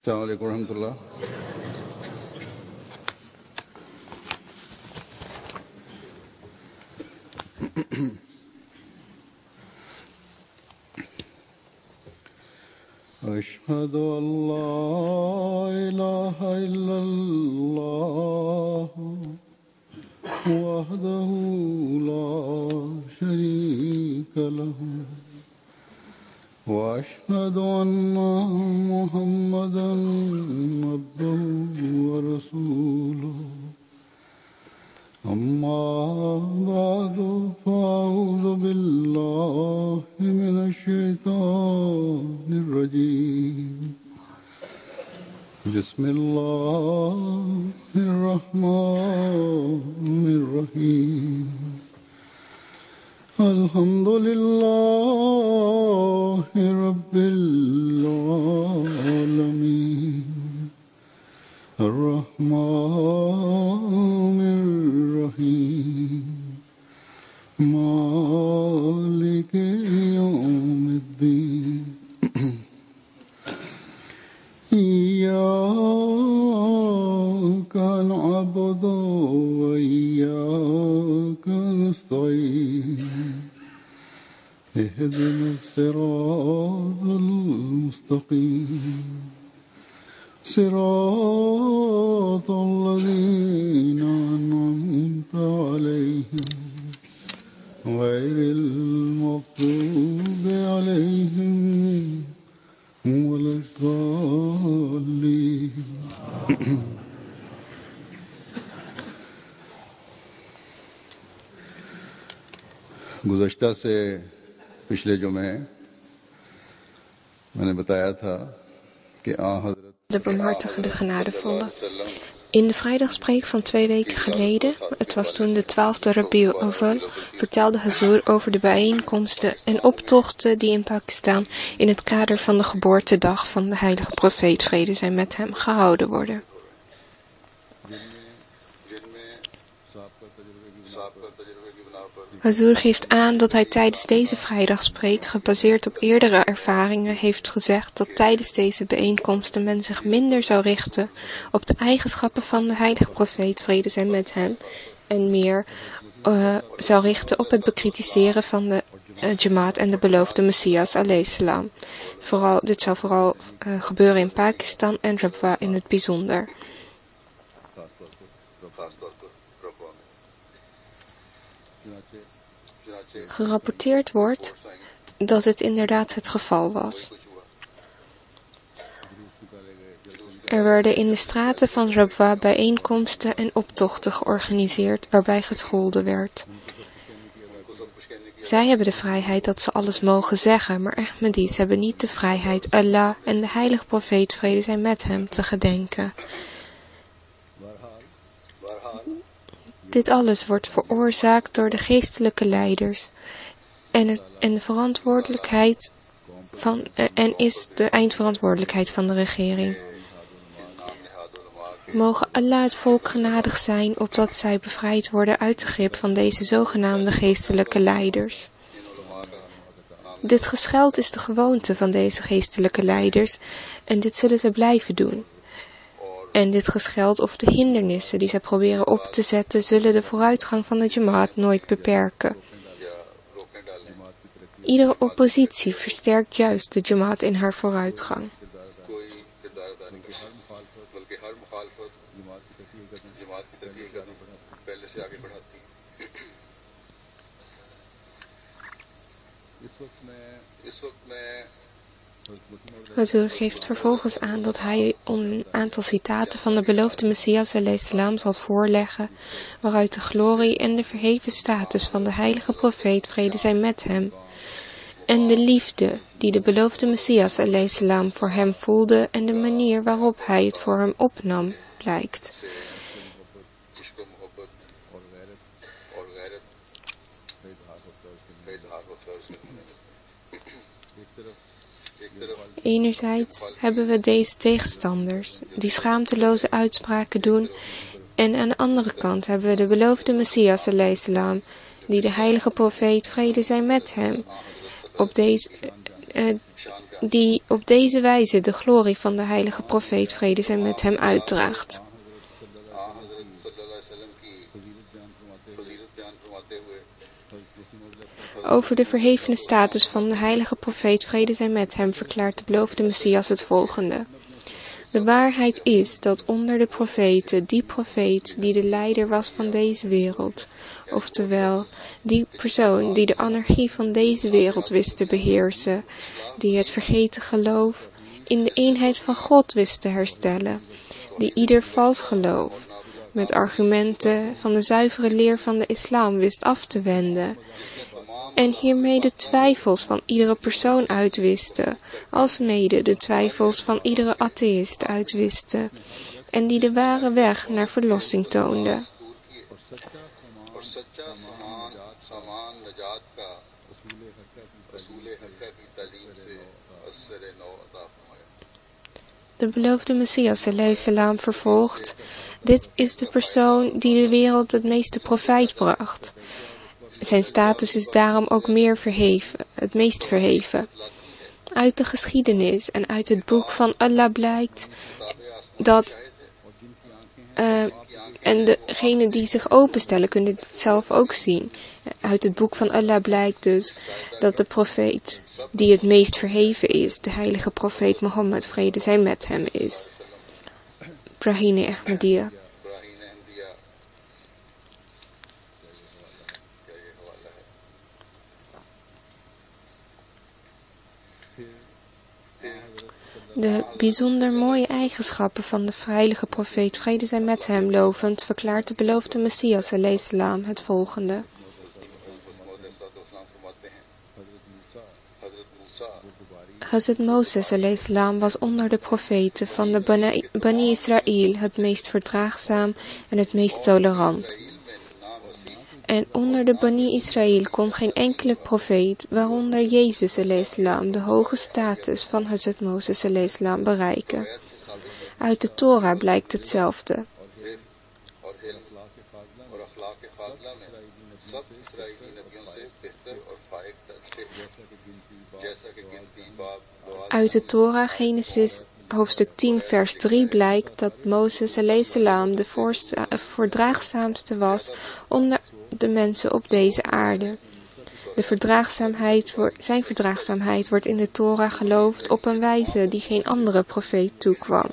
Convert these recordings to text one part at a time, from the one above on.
السلام عليكم ورحمة الله. أشهد أن لا إله إلا الله وحده لا شريك له وأشهد أن محمدا عبده ورسوله أما بعد فأعوذ بالله من الشيطان الرجيم بسم الله الرحمن الرحيم الحمد لله رب العالمين الرحمن الرحيم مالك يوم الدين إياك نعبد وإياك نستعين اهدنا الصراط المستقيم صراط الذين أنعمت عليهم غير المغضوب عليهم ولا الضالين. गुज़श्ता से पिछले जुमे मैंने बताया था कि de barmhartige, de genadevolle. In de vrijdagspreek van 2 weken geleden, het was toen de 12e Rabi'ul Awwal, vertelde Hazur over de bijeenkomsten en optochten die in Pakistan in het kader van de geboortedag van de heilige profeet, vrede zij met hem, gehouden worden. Hazur geeft aan dat hij tijdens deze vrijdagspreek, gebaseerd op eerdere ervaringen, heeft gezegd dat tijdens deze bijeenkomsten men zich minder zou richten op de eigenschappen van de heilige profeet, vrede zij met hem, en meer zou richten op het bekritiseren van de Jamaat en de beloofde Messias, alayhi salam. Dit zou vooral gebeuren in Pakistan en Rabwa in het bijzonder. Gerapporteerd wordt dat het inderdaad het geval was. Er werden in de straten van Rabwa bijeenkomsten en optochten georganiseerd waarbij gescholden werd. Zij hebben de vrijheid dat ze alles mogen zeggen, maar Ahmadis hebben niet de vrijheid Allah en de heilige profeet, vrede zij met hem, te gedenken. Dit alles wordt veroorzaakt door de geestelijke leiders en de verantwoordelijkheid en is de eindverantwoordelijkheid van de regering. Mogen Allah het volk genadig zijn, opdat zij bevrijd worden uit de grip van deze zogenaamde geestelijke leiders. Dit gescheld is de gewoonte van deze geestelijke leiders en dit zullen ze blijven doen. En dit gescheld of de hindernissen die zij proberen op te zetten, zullen de vooruitgang van de Jamaat nooit beperken. Iedere oppositie versterkt juist de Jamaat in haar vooruitgang. Hazur geeft vervolgens aan dat hij een aantal citaten van de beloofde Messias alayhi salam zal voorleggen, waaruit de glorie en de verheven status van de heilige profeet, vrede zij met hem, en de liefde die de beloofde Messias alayhi salam voor hem voelde en de manier waarop hij het voor hem opnam, blijkt. Enerzijds hebben we deze tegenstanders, die schaamteloze uitspraken doen, en aan de andere kant hebben we de beloofde Messias alayhi salam, die de heilige profeet, vrede zij met hem, op deze die op deze wijze de glorie van de heilige profeet, vrede zij met hem, uitdraagt. Over de verhevene status van de heilige profeet, vrede zij met hem, verklaart de beloofde Messias het volgende. De waarheid is dat onder de profeten, die profeet die de leider was van deze wereld, oftewel die persoon die de anarchie van deze wereld wist te beheersen, die het vergeten geloof in de eenheid van God wist te herstellen, die ieder vals geloof met argumenten van de zuivere leer van de islam wist af te wenden, en hiermee de twijfels van iedere persoon uitwisten, alsmede de twijfels van iedere atheïst uitwisten, en die de ware weg naar verlossing toonde. De beloofde Messias salam vervolgt: dit is de persoon die de wereld het meeste profijt bracht. Zijn status is daarom ook het meest verheven. Uit de geschiedenis en uit het boek van Allah blijkt dat, en degenen die zich openstellen kunnen dit zelf ook zien. Uit het boek van Allah blijkt dus dat de profeet die het meest verheven is, de heilige profeet Mohammed, vrede zij met hem, is. Brahine Ahmadiyya. De bijzonder mooie eigenschappen van de heilige profeet, vrede zij met hem, lovend, verklaart de beloofde Messias salam het volgende. Hazrat Moses salam was onder de profeten van de Bani Israël het meest verdraagzaam en het meest tolerant. En onder de Bani Israël kon geen enkele profeet, waaronder Jezus salam, de hoge status van Hazrat Moses salam bereiken. Uit de Torah blijkt hetzelfde. Uit de Torah, Genesis hoofdstuk 10 vers 3 blijkt dat Moses salam de verdraagzaamste was onder de mensen op deze aarde. Zijn verdraagzaamheid wordt in de Torah geloofd op een wijze die geen andere profeet toekwam.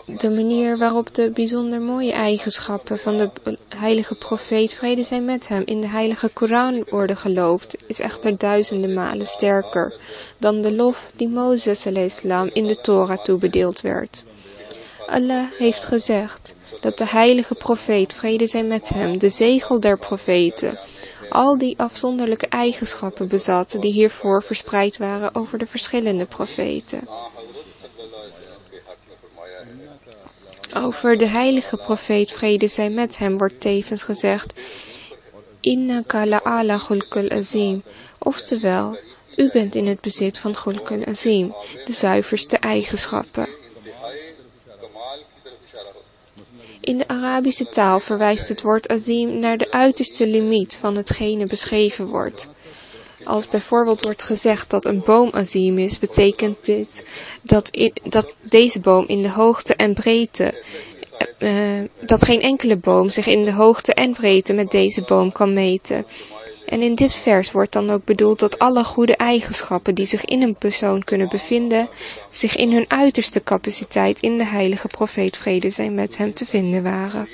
De manier waarop de bijzonder mooie eigenschappen van de heilige profeet, vrede zij met hem, in de heilige Koran worden geloofd, is echter duizenden malen sterker dan de lof die Mozes salam in de Torah toebedeeld werd. Allah heeft gezegd dat de heilige profeet, vrede zij met hem, de zegel der profeten, al die afzonderlijke eigenschappen bezat die hiervoor verspreid waren over de verschillende profeten. Over de heilige profeet, vrede zij met hem, wordt tevens gezegd: Innaka la'ala khulqul azim, oftewel, u bent in het bezit van khulqul azim, de zuiverste eigenschappen. In de Arabische taal verwijst het woord azim naar de uiterste limiet van hetgene beschreven wordt. Als bijvoorbeeld wordt gezegd dat een boom azim is, betekent dit dat deze boom in de hoogte en breedte, dat geen enkele boom zich in de hoogte en breedte met deze boom kan meten. En in dit vers wordt dan ook bedoeld dat alle goede eigenschappen die zich in een persoon kunnen bevinden, zich in hun uiterste capaciteit in de heilige profeet, vrede zij met hem, te vinden waren.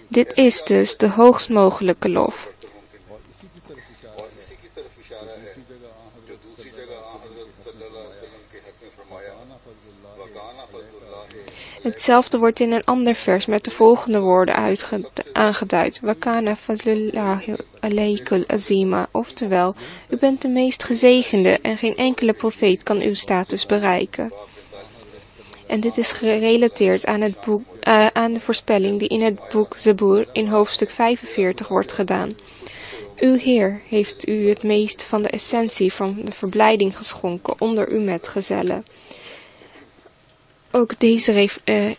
Dit is dus de hoogst mogelijke lof. Hetzelfde wordt in een ander vers met de volgende woorden aangeduid. Wakana fazlullahi alaykul azima, oftewel, u bent de meest gezegende en geen enkele profeet kan uw status bereiken. En dit is gerelateerd aan de voorspelling die in het boek Zabur in hoofdstuk 45 wordt gedaan. Uw Heer heeft u het meest van de essentie van de verblijding geschonken onder uw metgezellen.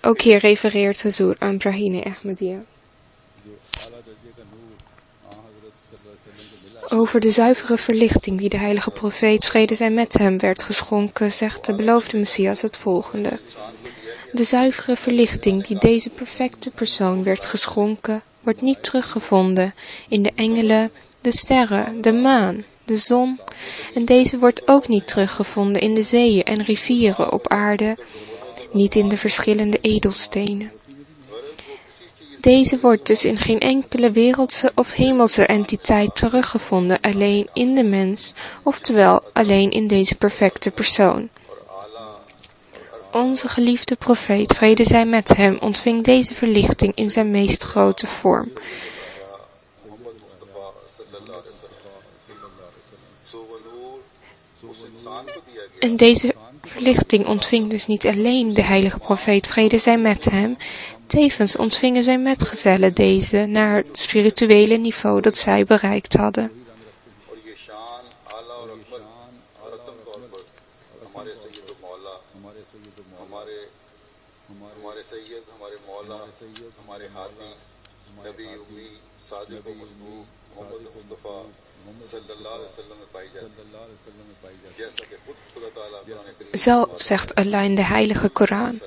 Ook hier refereert Hazur aan Brahine Ahmadiyya. Over de zuivere verlichting die de heilige profeet, vrede zij met hem, werd geschonken, zegt de beloofde Messias het volgende. De zuivere verlichting die deze perfecte persoon werd geschonken, wordt niet teruggevonden in de engelen, de sterren, de maan, de zon, en deze wordt ook niet teruggevonden in de zeeën en rivieren op aarde, niet in de verschillende edelstenen. Deze wordt dus in geen enkele wereldse of hemelse entiteit teruggevonden, alleen in de mens, oftewel alleen in deze perfecte persoon. Onze geliefde profeet, vrede zij met hem, ontving deze verlichting in zijn meest grote vorm. En deze verlichting ontving dus niet alleen de heilige profeet, vrede zij met hem, tevens ontvingen zijn metgezellen deze naar het spirituele niveau dat zij bereikt hadden. Zelf zegt Allah in de heilige Koran: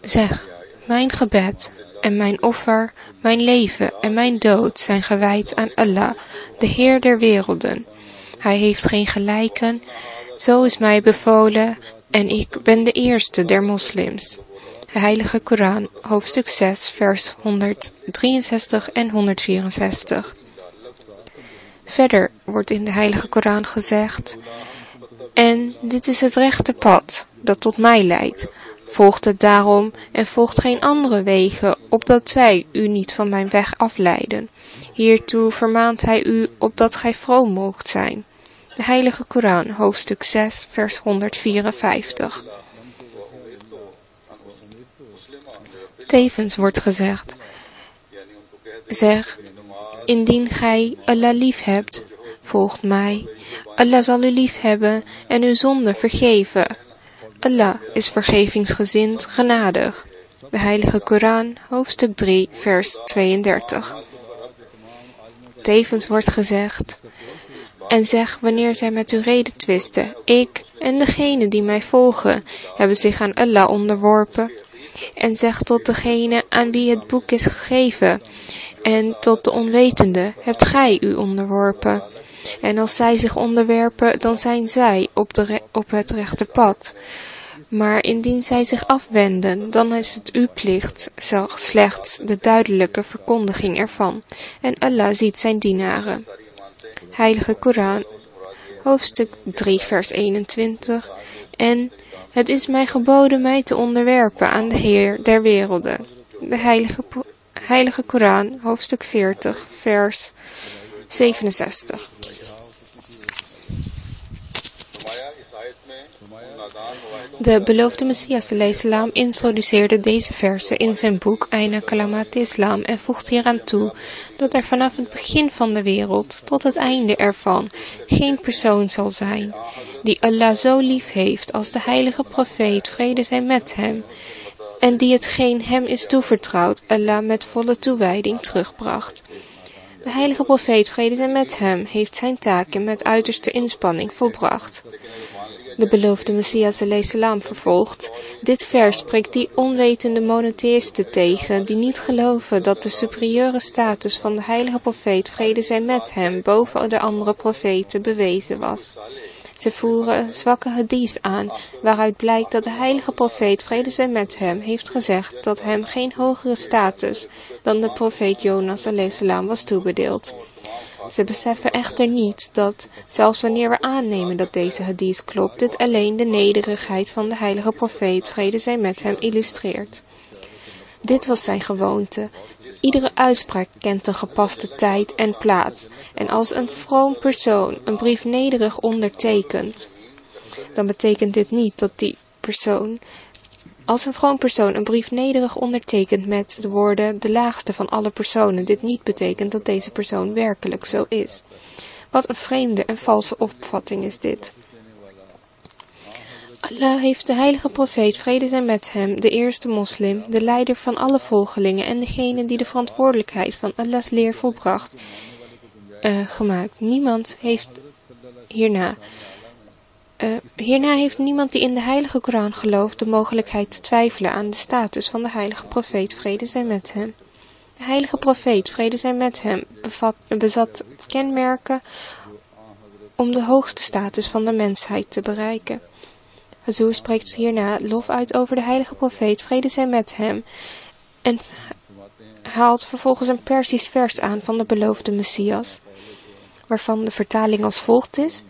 zeg, mijn gebed en mijn offer, mijn leven en mijn dood zijn gewijd aan Allah, de Heer der werelden. Hij heeft geen gelijken, zo is mij bevolen en ik ben de eerste der moslims. De heilige Koran, hoofdstuk 6, vers 163 en 164. Verder wordt in de heilige Koran gezegd: en dit is het rechte pad dat tot mij leidt. Volgt het daarom en volgt geen andere wegen, opdat zij u niet van mijn weg afleiden. Hiertoe vermaant hij u, opdat gij vroom moogt zijn. De heilige Koran, hoofdstuk 6, vers 154. Tevens wordt gezegd: zeg, indien gij Allah lief hebt, volgt mij. Allah zal u lief hebben en uw zonde vergeven. Allah is vergevingsgezind, genadig. De heilige Koran, hoofdstuk 3, vers 32. Tevens wordt gezegd: en zeg, wanneer zij met u reden twisten, ik en degenen die mij volgen, hebben zich aan Allah onderworpen. En zeg tot degene aan wie het boek is gegeven, en tot de onwetende hebt gij u onderworpen. En als zij zich onderwerpen, dan zijn zij op het rechte pad. Maar indien zij zich afwenden, dan is het uw plicht slechts de duidelijke verkondiging ervan. En Allah ziet zijn dienaren. Heilige Koran, hoofdstuk 3, vers 21. En het is mij geboden mij te onderwerpen aan de Heer der werelden. De heilige Koran, hoofdstuk 40, vers 67. De beloofde Messias ﷺ introduceerde deze versen in zijn boek Aina Kalamat Islam en voegt hieraan toe dat er vanaf het begin van de wereld tot het einde ervan geen persoon zal zijn die Allah zo lief heeft als de heilige profeet, vrede zij met hem, en die hetgeen hem is toevertrouwd Allah met volle toewijding terugbracht. De heilige profeet, vrede zij met hem, heeft zijn taken met uiterste inspanning volbracht. De beloofde Messias ﷺ vervolgt: dit vers spreekt die onwetende monotheïsten tegen, die niet geloven dat de superieure status van de heilige profeet, vrede zij met hem, boven de andere profeten bewezen was. Ze voeren zwakke hadith aan, waaruit blijkt dat de heilige profeet, vrede zij met hem, heeft gezegd dat hem geen hogere status dan de profeet Jonas ﷺ was toebedeeld. Ze beseffen echter niet dat, zelfs wanneer we aannemen dat deze hadith klopt, dit alleen de nederigheid van de heilige profeet, vrede zij met hem, illustreert. Dit was zijn gewoonte. Iedere uitspraak kent een gepaste tijd en plaats. En als een vroom persoon een brief nederig ondertekent, dan betekent dit niet dat die persoon... Als een vroom persoon een brief nederig ondertekent met de woorden de laagste van alle personen, dit niet betekent dat deze persoon werkelijk zo is. Wat een vreemde en valse opvatting is dit. Allah heeft de heilige profeet, vrede zij met hem, de eerste moslim, de leider van alle volgelingen en degene die de verantwoordelijkheid van Allahs leer volbracht, gemaakt. Hierna heeft niemand die in de heilige Koran gelooft de mogelijkheid te twijfelen aan de status van de heilige profeet, vrede zij met hem. De heilige profeet, vrede zij met hem, bezat kenmerken om de hoogste status van de mensheid te bereiken. Hazur spreekt hierna lof uit over de heilige profeet, vrede zij met hem, en haalt vervolgens een Persisch vers aan van de beloofde Messias, waarvan de vertaling als volgt is: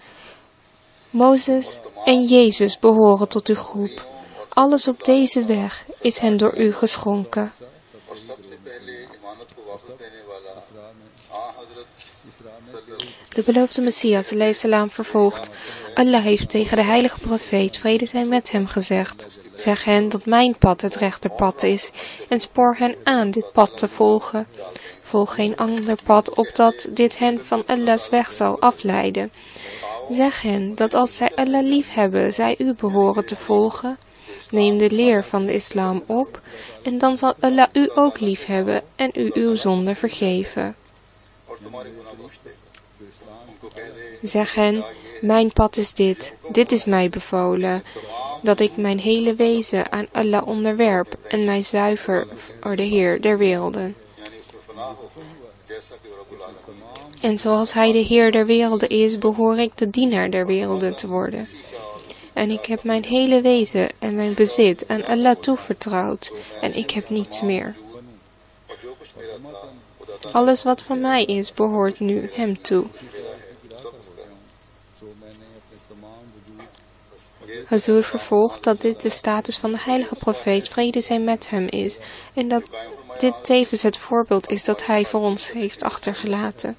Mozes en Jezus behoren tot uw groep. Alles op deze weg is hen door u geschonken. De beloofde Messias, alayhi salam, vervolgt: Allah heeft tegen de heilige profeet, vrede zij met hem, gezegd: zeg hen dat mijn pad het rechte pad is en spoor hen aan dit pad te volgen. Volg geen ander pad opdat dit hen van Allah's weg zal afleiden. Zeg hen dat als zij Allah lief hebben, zij u behoren te volgen. Neem de leer van de islam op en dan zal Allah u ook lief hebben en u uw zonde vergeven. Zeg hen, mijn pad is dit is mij bevolen, dat ik mijn hele wezen aan Allah onderwerp en mij zuiver voor de Heer der werelden. En zoals Hij de Heer der werelden is, behoor ik de dienaar der werelden te worden. En ik heb mijn hele wezen en mijn bezit aan Allah toevertrouwd en ik heb niets meer. Alles wat van mij is, behoort nu Hem toe. Hazur vervolgt dat dit de status van de heilige profeet, vrede zij met hem, is en dat dit tevens het voorbeeld is dat hij voor ons heeft achtergelaten.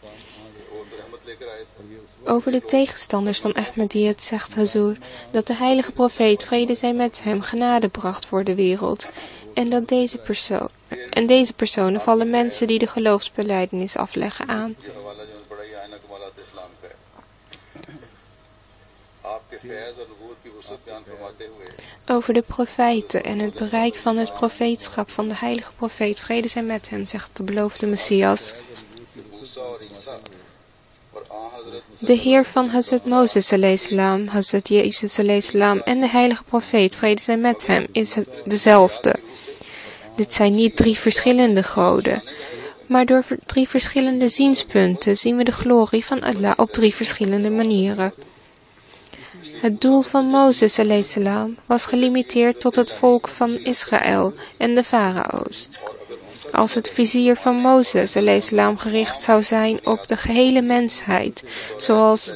Over de tegenstanders van Ahmadiyyat zegt Hazur dat de heilige profeet, vrede zij met hem, genade bracht voor de wereld en dat deze personen vallen mensen die de geloofsbelijdenis afleggen aan. Over de profeten en het bereik van het profeetschap van de heilige profeet, vrede zij met hem, zegt de beloofde Messias: de Heer van Hazrat Mozes alayhi salam, Hazrat Jezus alayhi salam en de heilige profeet, vrede zij met hem, is dezelfde. Dit zijn niet 3 verschillende goden, maar door 3 verschillende zienspunten zien we de glorie van Allah op 3 verschillende manieren. Het doel van Mozes alayhi salam was gelimiteerd tot het volk van Israël en de farao's. Als het vizier van Mozes alayhi salam gericht zou zijn op de gehele mensheid, zoals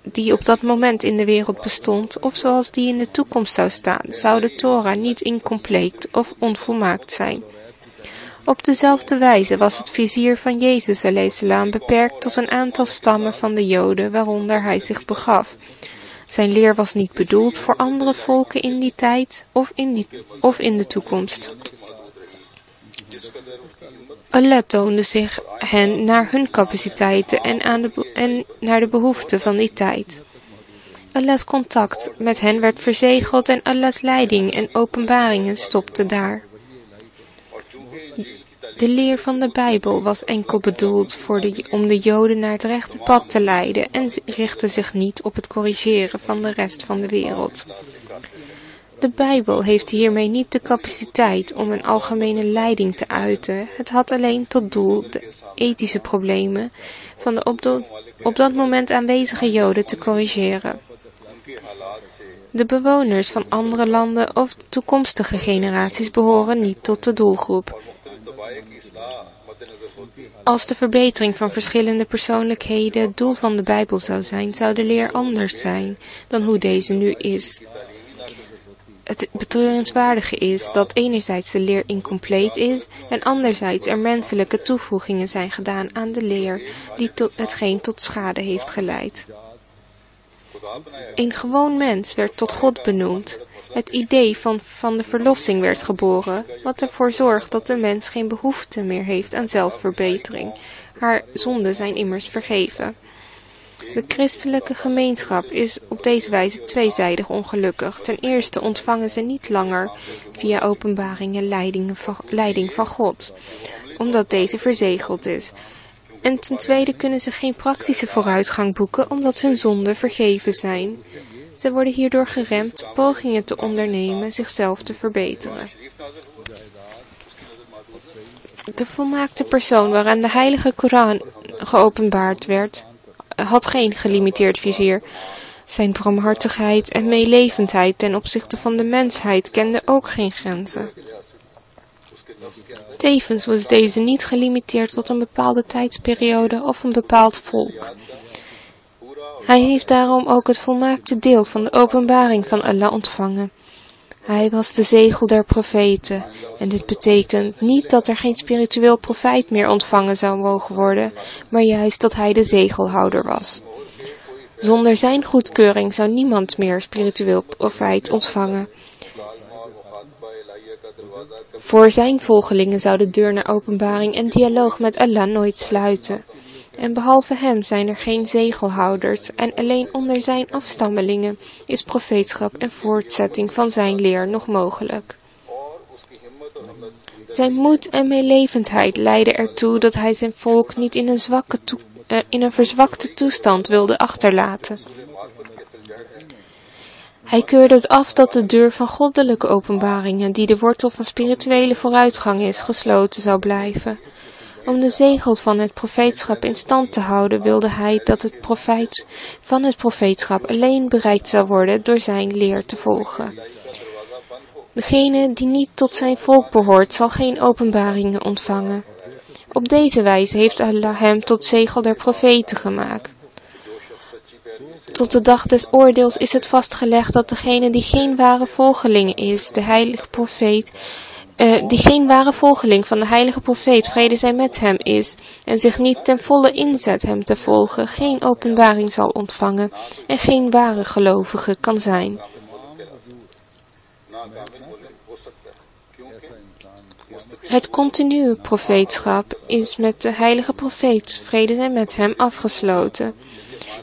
die op dat moment in de wereld bestond, of zoals die in de toekomst zou staan, zou de Torah niet incompleet of onvolmaakt zijn. Op dezelfde wijze was het vizier van Jezus alayhi salam beperkt tot een aantal stammen van de Joden waaronder hij zich begaf. Zijn leer was niet bedoeld voor andere volken in die tijd of in de toekomst. Allah toonde zich hen naar hun capaciteiten en naar de behoeften van die tijd. Allah's contact met hen werd verzegeld en Allah's leiding en openbaringen stopten daar. De leer van de Bijbel was enkel bedoeld om de Joden naar het rechte pad te leiden en richtte zich niet op het corrigeren van de rest van de wereld. De Bijbel heeft hiermee niet de capaciteit om een algemene leiding te uiten. Het had alleen tot doel de ethische problemen van de op dat moment aanwezige Joden te corrigeren. De bewoners van andere landen of de toekomstige generaties behoren niet tot de doelgroep. Als de verbetering van verschillende persoonlijkheden het doel van de Bijbel zou zijn, zou de leer anders zijn dan hoe deze nu is. Het betreurenswaardige is dat enerzijds de leer incompleet is en anderzijds er menselijke toevoegingen zijn gedaan aan de leer die hetgeen tot schade heeft geleid. Een gewoon mens werd tot God benoemd. Het idee van de verlossing werd geboren, wat ervoor zorgt dat de mens geen behoefte meer heeft aan zelfverbetering. Haar zonden zijn immers vergeven. De christelijke gemeenschap is op deze wijze tweezijdig ongelukkig. Ten eerste ontvangen ze niet langer via openbaringen leiding van God, omdat deze verzegeld is. En ten tweede kunnen ze geen praktische vooruitgang boeken omdat hun zonden vergeven zijn. Ze worden hierdoor geremd pogingen te ondernemen zichzelf te verbeteren. De volmaakte persoon waaraan de heilige Koran geopenbaard werd, had geen gelimiteerd vizier. Zijn barmhartigheid en meelevendheid ten opzichte van de mensheid kenden ook geen grenzen. Tevens was deze niet gelimiteerd tot een bepaalde tijdsperiode of een bepaald volk. Hij heeft daarom ook het volmaakte deel van de openbaring van Allah ontvangen. Hij was de zegel der profeten en dit betekent niet dat er geen spiritueel profeet meer ontvangen zou mogen worden, maar juist dat hij de zegelhouder was. Zonder zijn goedkeuring zou niemand meer spiritueel profeet ontvangen. Voor zijn volgelingen zou de deur naar openbaring en dialoog met Allah nooit sluiten. En behalve hem zijn er geen zegelhouders en alleen onder zijn afstammelingen is profeetschap en voortzetting van zijn leer nog mogelijk. Zijn moed en meelevendheid leidden ertoe dat hij zijn volk niet in een verzwakte toestand wilde achterlaten. Hij keurde het af dat de deur van goddelijke openbaringen, die de wortel van spirituele vooruitgang is, gesloten zou blijven. Om de zegel van het profeetschap in stand te houden wilde hij dat het profeet van het profeetschap alleen bereikt zou worden door zijn leer te volgen. Degene die niet tot zijn volk behoort zal geen openbaringen ontvangen. Op deze wijze heeft Allah hem tot zegel der profeten gemaakt. Tot de dag des oordeels is het vastgelegd dat degene die geen ware volgeling is, de heilige profeet, die geen ware volgeling van de heilige profeet, vrede zij met hem is, en zich niet ten volle inzet hem te volgen, geen openbaring zal ontvangen en geen ware gelovige kan zijn. Het continue profeetschap is met de heilige profeet, vrede zij met hem, afgesloten.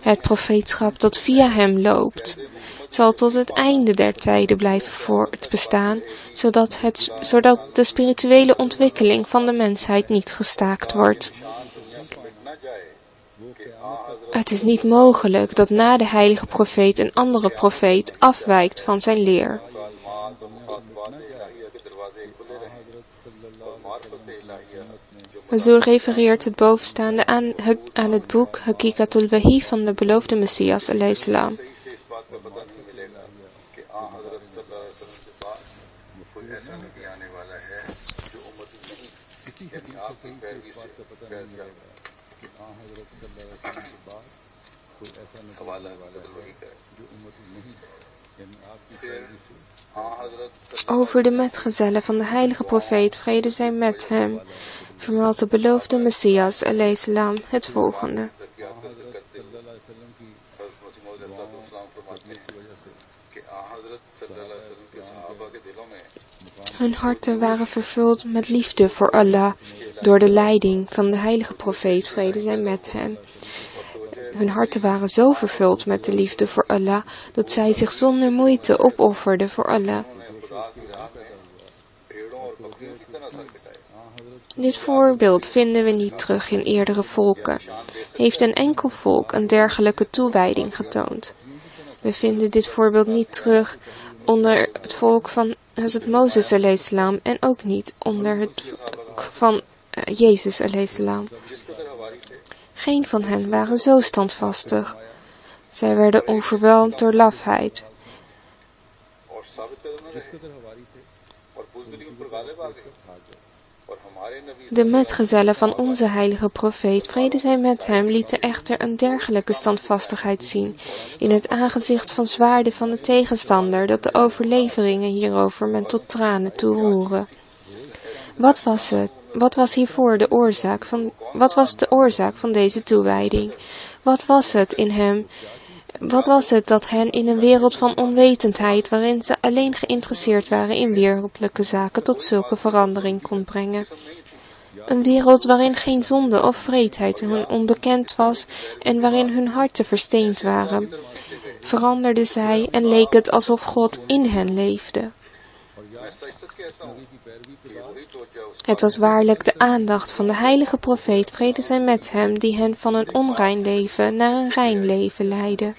Het profeetschap dat via hem loopt, zal tot het einde der tijden blijven voortbestaan, zodat de spirituele ontwikkeling van de mensheid niet gestaakt wordt. Het is niet mogelijk dat na de heilige profeet een andere profeet afwijkt van zijn leer. Zo refereert het bovenstaande aan het boek Haqiqatul Wahi van de beloofde Messias alayhi salam. Over de metgezellen van de heilige profeet, vrede zij met hem, vermeldt de beloofde Messias alayhi salam het volgende. Hun harten waren vervuld met liefde voor Allah door de leiding van de heilige profeet, vrede zij met hem. Hun harten waren zo vervuld met de liefde voor Allah dat zij zich zonder moeite opofferden voor Allah. Dit voorbeeld vinden we niet terug in eerdere volken. Heeft een enkel volk een dergelijke toewijding getoond? We vinden dit voorbeeld niet terug onder het volk van Hazrat Mozes alayhi salam en ook niet onder het volk van Jezus alayhi salam. Geen van hen waren zo standvastig. Zij werden overweldigd door lafheid. De metgezellen van onze heilige profeet, vrede zij met hem, lieten echter een dergelijke standvastigheid zien in het aangezicht van zwaarden van de tegenstander, dat de overleveringen hierover men tot tranen toe roeren. Wat was het? Wat was hiervoor de oorzaak van? Wat was de oorzaak van deze toewijding? Wat was het in hem? Wat was het dat hen in een wereld van onwetendheid, waarin ze alleen geïnteresseerd waren in wereldlijke zaken, tot zulke verandering kon brengen? Een wereld waarin geen zonde of wreedheid hun onbekend was en waarin hun harten versteend waren. Veranderden zij en leek het alsof God in hen leefde. Het was waarlijk de aandacht van de heilige profeet, vrede zij met hem, die hen van een onrein leven naar een rein leven leidde.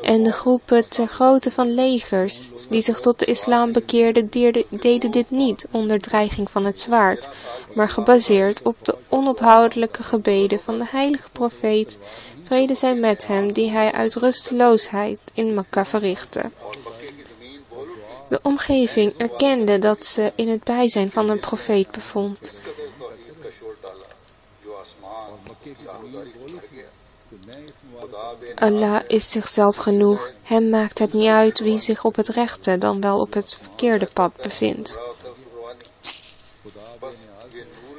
En de groepen ter grootte van legers, die zich tot de islam bekeerden, deden dit niet onder dreiging van het zwaard, maar gebaseerd op de onophoudelijke gebeden van de heilige profeet, vrede zij met hem, die hij uit rusteloosheid in Mekka verrichtte. De omgeving erkende dat ze in het bijzijn van een profeet bevond. Allah is zichzelf genoeg. Hem maakt het niet uit wie zich op het rechte dan wel op het verkeerde pad bevindt.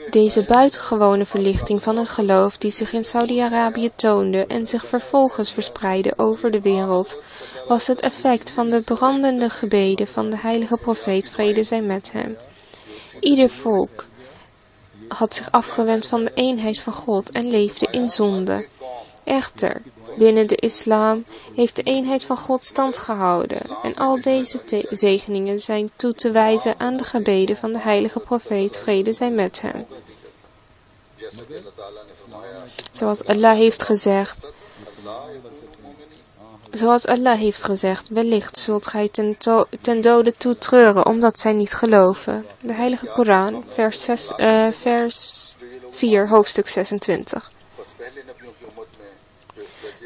Deze buitengewone verlichting van het geloof die zich in Saudi-Arabië toonde en zich vervolgens verspreidde over de wereld, was het effect van de brandende gebeden van de heilige profeet, vrede zij met hem. Ieder volk had zich afgewend van de eenheid van God en leefde in zonde. Echter, binnen de islam heeft de eenheid van God stand gehouden en al deze zegeningen zijn toe te wijzen aan de gebeden van de heilige profeet, vrede zij met hem. Zoals Allah heeft gezegd, wellicht zult gij ten dode toe treuren, omdat zij niet geloven. De heilige Koran, vers 4, hoofdstuk 26.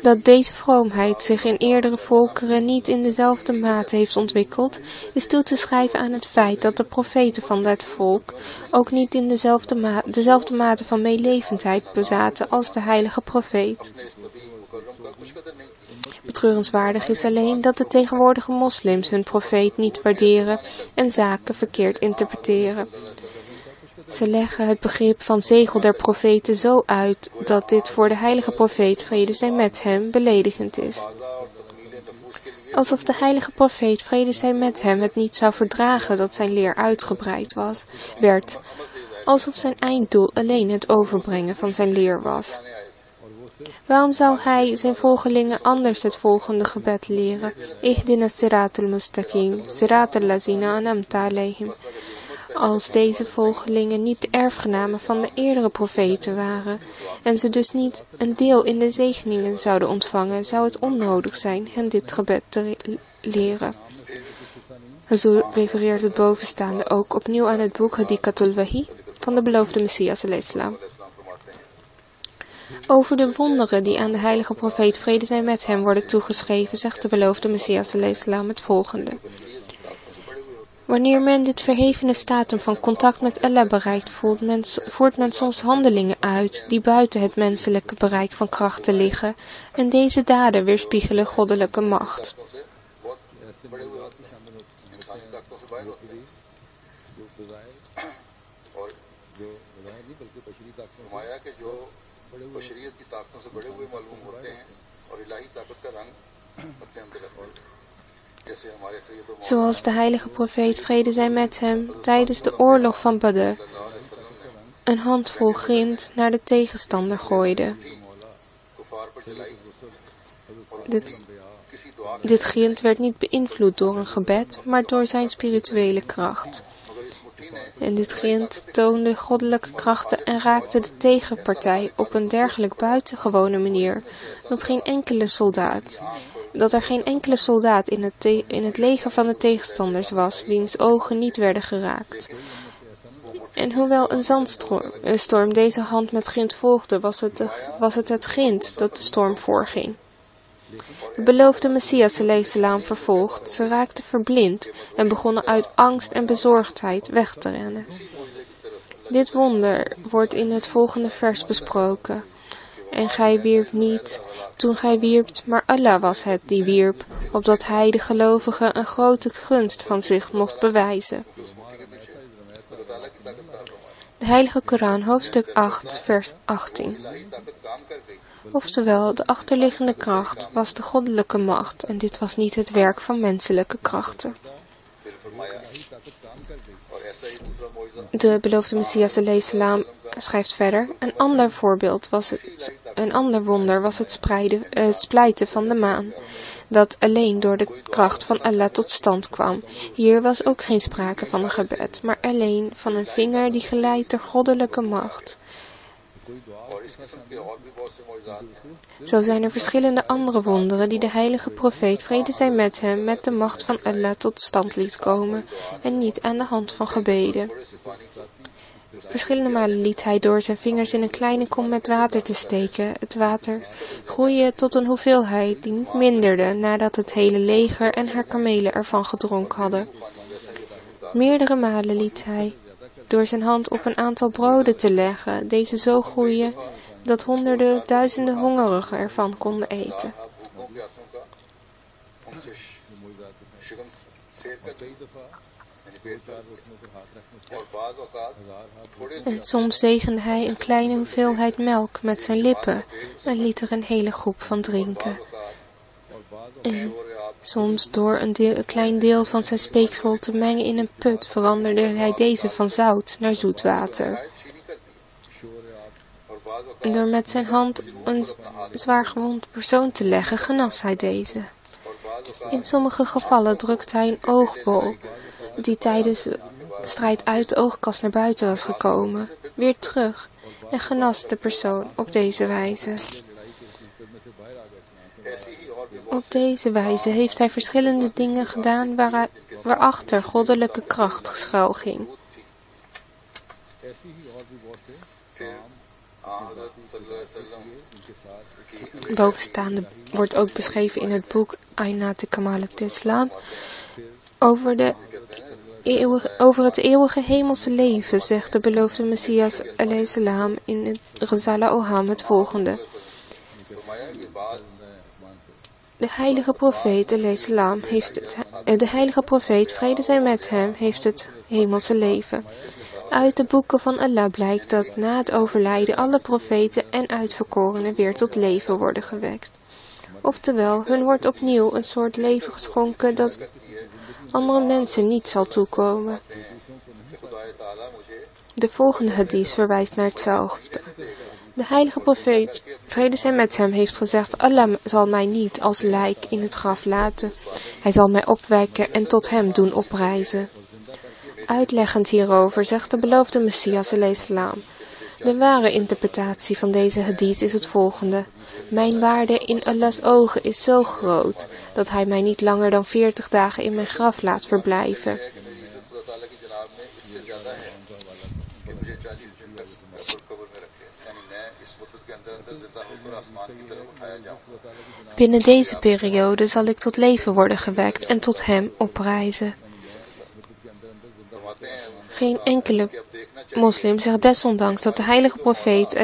Dat deze vroomheid zich in eerdere volkeren niet in dezelfde mate heeft ontwikkeld, is toe te schrijven aan het feit dat de profeten van dat volk ook niet in dezelfde mate van meelevendheid bezaten als de heilige profeet. Betreurenswaardig is alleen dat de tegenwoordige moslims hun profeet niet waarderen en zaken verkeerd interpreteren. Ze leggen het begrip van zegel der profeten zo uit dat dit voor de heilige profeet, vrede zij met hem, beledigend is. Alsof de heilige profeet, vrede zij met hem, het niet zou verdragen dat zijn leer uitgebreid werd. Alsof zijn einddoel alleen het overbrengen van zijn leer was. Waarom zou hij zijn volgelingen anders het volgende gebed leren? Ihdina siratul mustaqim, siratul lazina an'amta alayhim. Als deze volgelingen niet de erfgenamen van de eerdere profeten waren en ze dus niet een deel in de zegeningen zouden ontvangen, zou het onnodig zijn hen dit gebed te leren. Hazur refereert het bovenstaande ook opnieuw aan het boek Hadikatul Wahi van de beloofde Messias al-Islam. Over de wonderen die aan de heilige profeet, vrede zij met hem, worden toegeschreven, zegt de beloofde Messias al-Islam het volgende. Wanneer men dit verhevene statum van contact met Allah bereikt, voert men soms handelingen uit die buiten het menselijke bereik van krachten liggen en deze daden weerspiegelen goddelijke macht. Zoals de heilige profeet, vrede zij met hem, tijdens de oorlog van Badr een handvol grind naar de tegenstander gooide. Dit grind werd niet beïnvloed door een gebed, maar door zijn spirituele kracht. En dit grind toonde goddelijke krachten en raakte de tegenpartij op een dergelijk buitengewone manier dat er geen enkele soldaat in het leger van de tegenstanders wiens ogen niet werden geraakt. En hoewel een zandstorm deze hand met grind volgde, was het grind dat de storm voorging. De beloofde Messias al-Islam vervolgd, ze raakten verblind en begonnen uit angst en bezorgdheid weg te rennen. Dit wonder wordt in het volgende vers besproken. En gij wierpt niet toen gij wierpt, maar Allah was het die wierp, opdat hij de gelovigen een grote gunst van zich mocht bewijzen. De Heilige Koran, hoofdstuk 8, vers 18. Oftewel, de achterliggende kracht was de goddelijke macht en dit was niet het werk van menselijke krachten. De beloofde Messias al-Islam schrijft verder, een ander wonder was het splijten van de maan. dat alleen door de kracht van Allah tot stand kwam. Hier was ook geen sprake van een gebed, maar alleen van een vinger die geleidt door goddelijke macht. Zo zijn er verschillende andere wonderen die de heilige profeet, vrede zij met hem, met de macht van Allah tot stand liet komen en niet aan de hand van gebeden. Verschillende malen liet hij door zijn vingers in een kleine kom met water te steken. Het water groeide tot een hoeveelheid die niet minderde nadat het hele leger en haar kamelen ervan gedronken hadden. Meerdere malen liet hij door zijn hand op een aantal broden te leggen, deze zo groeien dat honderden, duizenden hongerigen ervan konden eten. En soms zegende hij een kleine hoeveelheid melk met zijn lippen en liet er een hele groep van drinken. En soms door een klein deel van zijn speeksel te mengen in een put veranderde hij deze van zout naar zoet water. En door met zijn hand een zwaar gewond persoon te leggen, genas hij deze. In sommige gevallen drukte hij een oogbol die tijdens de strijd uit de oogkas naar buiten was gekomen, weer terug en genas de persoon op deze wijze. Op deze wijze heeft hij verschillende dingen gedaan waarachter goddelijke kracht schuilging. Bovenstaande wordt ook beschreven in het boek Aynat Kamal al-Islam over het eeuwige hemelse leven, zegt de beloofde Messias salam in het Ghazala Oham het volgende. De heilige profeet salam de heilige profeet, vrede zij met hem, heeft het hemelse leven. Uit de boeken van Allah blijkt dat na het overlijden alle profeten en uitverkorenen weer tot leven worden gewekt. Oftewel, hun wordt opnieuw een soort leven geschonken dat andere mensen niet zal toekomen. De volgende hadith verwijst naar hetzelfde. De heilige profeet, vrede zij met hem, heeft gezegd: Allah zal mij niet als lijk in het graf laten. Hij zal mij opwekken en tot hem doen oprijzen. Uitleggend hierover zegt de beloofde Messias salam: de ware interpretatie van deze hadith is het volgende. Mijn waarde in Allah's ogen is zo groot dat hij mij niet langer dan 40 dagen in mijn graf laat verblijven. Binnen deze periode zal ik tot leven worden gewekt en tot hem oprijzen. Geen enkele moslim zegt desondanks dat de heilige profeet,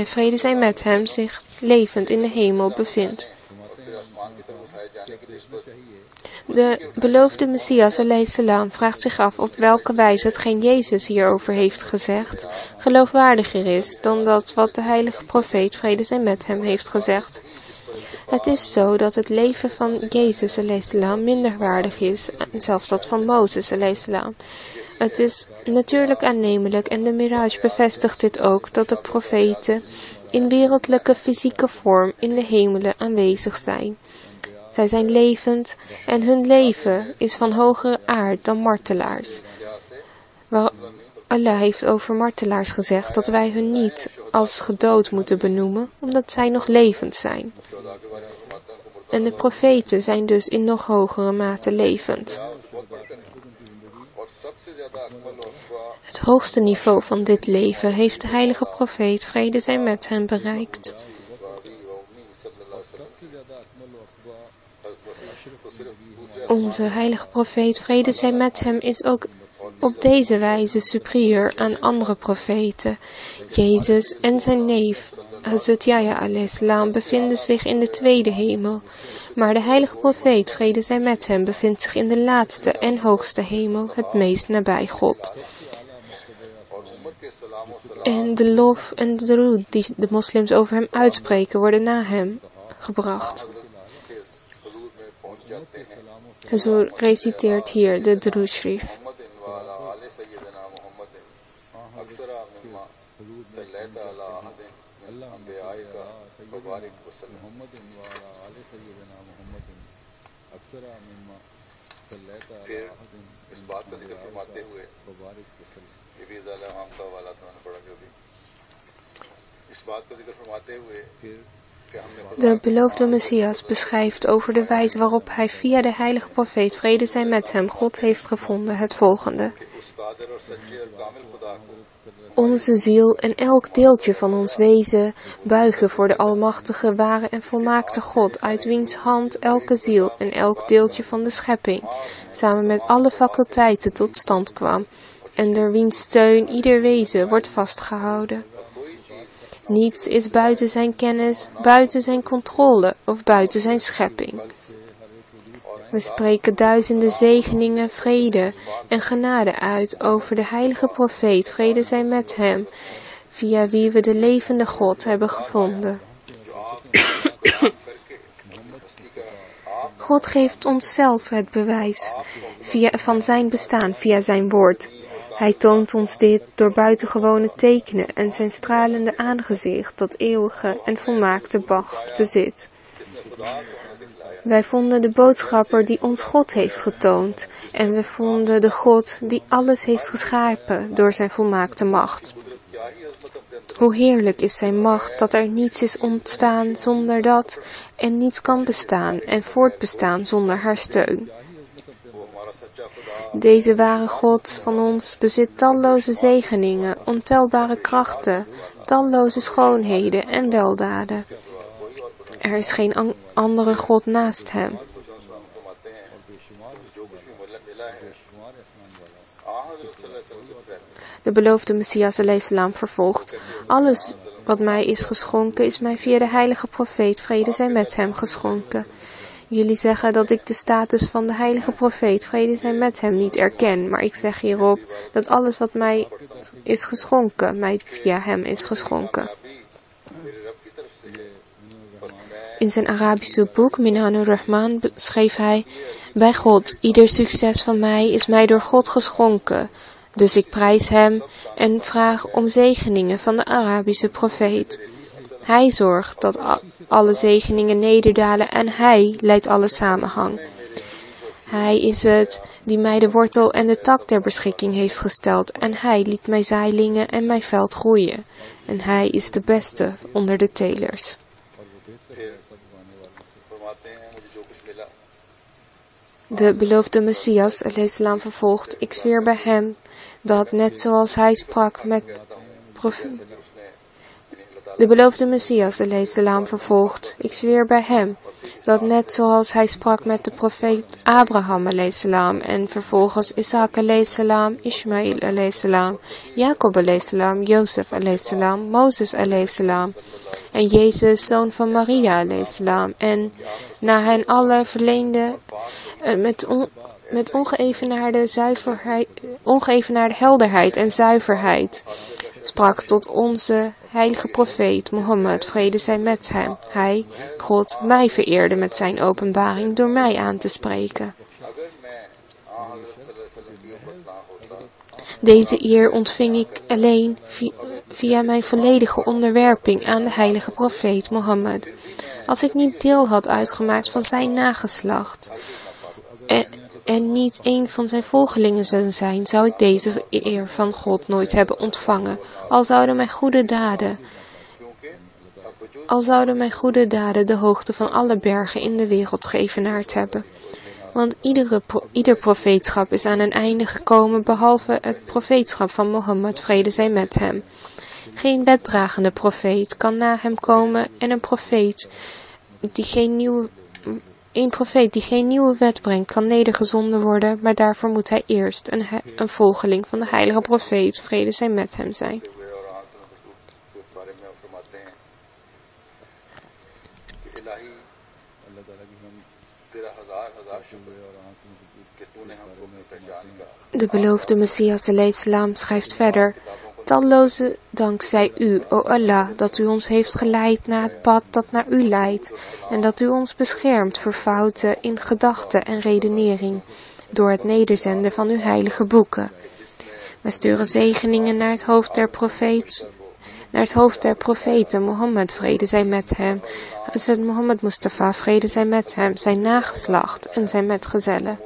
vrede zij met hem, zich levend in de hemel bevindt. De beloofde Messias salam vraagt zich af op welke wijze hetgeen Jezus hierover heeft gezegd geloofwaardiger is dan dat wat de heilige profeet, vrede zij met hem, heeft gezegd. Het is zo dat het leven van Jezus salam minder waardig is, en zelfs dat van Mozes salam. Het is natuurlijk aannemelijk en de Miraj bevestigt dit ook, dat de profeten in wereldlijke fysieke vorm in de hemelen aanwezig zijn. Zij zijn levend en hun leven is van hogere aard dan martelaars. Waar Allah heeft over martelaars gezegd dat wij hun niet als gedood moeten benoemen, omdat zij nog levend zijn. En de profeten zijn dus in nog hogere mate levend. Het hoogste niveau van dit leven heeft de heilige profeet, vrede zij met hem, bereikt. Onze heilige profeet, vrede zij met hem, is ook op deze wijze superieur aan andere profeten. Jezus en zijn neef, Hazrat Yahya salam, bevinden zich in de tweede hemel. Maar de heilige profeet, vrede zij met hem, bevindt zich in de laatste en hoogste hemel, het meest nabij God. En de lof en de duroed die de moslims over hem uitspreken, worden na hem gebracht. Hazur reciteert hier de duroed shrif. फिर इस बात का जिक्र फरमाते हुए ये भी ज़ाला आम का वाला तो मैंने पढ़ा जो भी इस बात का जिक्र फरमाते हुए De beloofde Messias beschrijft over de wijze waarop hij via de heilige profeet, vrede zij met hem, God heeft gevonden het volgende. Onze ziel en elk deeltje van ons wezen buigen voor de almachtige, ware en volmaakte God, uit wiens hand elke ziel en elk deeltje van de schepping, samen met alle faculteiten tot stand kwam, en door wiens steun ieder wezen wordt vastgehouden. Niets is buiten zijn kennis, buiten zijn controle of buiten zijn schepping. We spreken duizenden zegeningen, vrede en genade uit over de heilige profeet, vrede zij met hem, via wie we de levende God hebben gevonden. God geeft onszelf het bewijs van zijn bestaan via zijn woord. Hij toont ons dit door buitengewone tekenen en zijn stralende aangezicht dat eeuwige en volmaakte macht bezit. Wij vonden de boodschapper die ons God heeft getoond en we vonden de God die alles heeft geschapen door zijn volmaakte macht. Hoe heerlijk is zijn macht dat er niets is ontstaan zonder dat en niets kan bestaan en voortbestaan zonder haar steun. Deze ware God van ons bezit talloze zegeningen, ontelbare krachten, talloze schoonheden en weldaden. Er is geen andere God naast hem. De beloofde Messias a.s. vervolgt: alles wat mij is geschonken is mij via de heilige profeet, vrede zij met hem, geschonken. Jullie zeggen dat ik de status van de heilige profeet, vrede zij met hem, niet erken, maar ik zeg hierop dat alles wat mij is geschonken, mij via hem is geschonken. In zijn Arabische boek Minanur Rahman schreef hij: bij God, ieder succes van mij is mij door God geschonken. Dus ik prijs hem en vraag om zegeningen van de Arabische profeet. Hij zorgt dat alle zegeningen nederdalen en hij leidt alle samenhang. Hij is het die mij de wortel en de tak ter beschikking heeft gesteld en hij liet mij zaailingen en mijn veld groeien. En hij is de beste onder de telers. De beloofde Messias a.s. vervolgt: ik zweer bij hem dat net zoals hij sprak met De beloofde Messias a.s. vervolgt: ik zweer bij hem dat net zoals hij sprak met de profeet Abraham a.s. en vervolgens Isaac a.s., Ismaël a.s., Jacob a.s., Jozef a.s., Mozes a.s. en Jezus, zoon van Maria a.s. en na hen alle verleende met ongeëvenaarde helderheid en zuiverheid, sprak tot onze heilige profeet Mohammed, vrede zij met hem. Hij, God, mij vereerde met zijn openbaring door mij aan te spreken. Deze eer ontving ik alleen via mijn volledige onderwerping aan de heilige profeet Mohammed. Als ik niet deel had uitgemaakt van zijn nageslacht en niet een van zijn volgelingen zou zijn, zou ik deze eer van God nooit hebben ontvangen. Al zouden mijn goede daden de hoogte van alle bergen in de wereld geëvenaard hebben. Want ieder profeetschap is aan een einde gekomen, behalve het profeetschap van Mohammed, vrede zij met hem. Geen wetdragende profeet kan na hem komen en een profeet die geen nieuwe wet brengt kan nedergezonden worden, maar daarvoor moet hij eerst een volgeling van de heilige profeet, vrede zij met hem, zijn. De beloofde Messias a.s. schrijft verder: talloze dank zij u, o Allah, dat u ons heeft geleid naar het pad dat naar u leidt en dat u ons beschermt voor fouten in gedachten en redenering door het nederzenden van uw heilige boeken. Wij sturen zegeningen naar het hoofd naar het hoofd der profeten, Mohammed, vrede zij met hem, Hazrat Mohammed Mustafa, vrede zij met hem, zijn nageslacht en zijn metgezellen.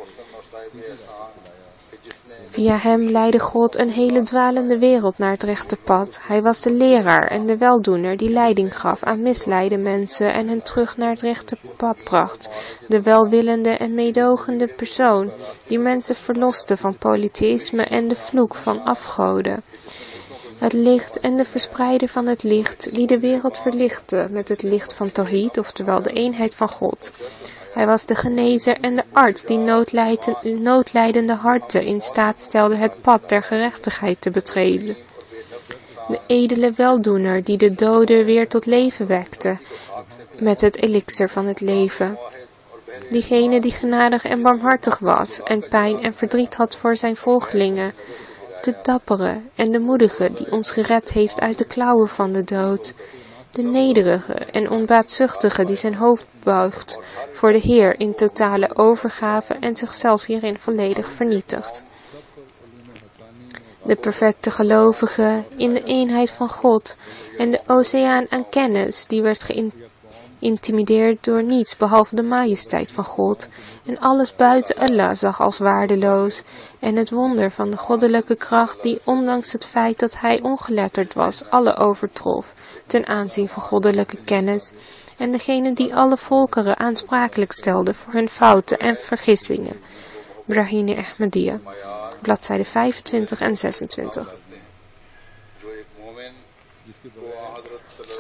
Via hem leidde God een hele dwalende wereld naar het rechte pad. Hij was de leraar en de weldoener die leiding gaf aan misleide mensen en hen terug naar het rechte pad bracht. De welwillende en meedogende persoon die mensen verloste van polytheïsme en de vloek van afgoden. Het licht en de verspreider van het licht die de wereld verlichtte met het licht van Tawhid, oftewel de eenheid van God. Hij was de genezer en de arts die noodlijdende harten in staat stelde het pad der gerechtigheid te betreden. De edele weldoener die de doden weer tot leven wekte met het elixir van het leven. Diegene die genadig en barmhartig was en pijn en verdriet had voor zijn volgelingen. De dappere en de moedige die ons gered heeft uit de klauwen van de dood. De nederige en onbaatzuchtige die zijn hoofd buigt voor de Heer in totale overgave en zichzelf hierin volledig vernietigt. De perfecte gelovige in de eenheid van God en de oceaan aan kennis die werd geïntimideerd door niets behalve de majesteit van God en alles buiten Allah zag als waardeloos en het wonder van de goddelijke kracht die ondanks het feit dat hij ongeletterd was alle overtrof ten aanzien van goddelijke kennis en degene die alle volkeren aansprakelijk stelde voor hun fouten en vergissingen. Brahine Ahmadiyya, bladzijde 25 en 26.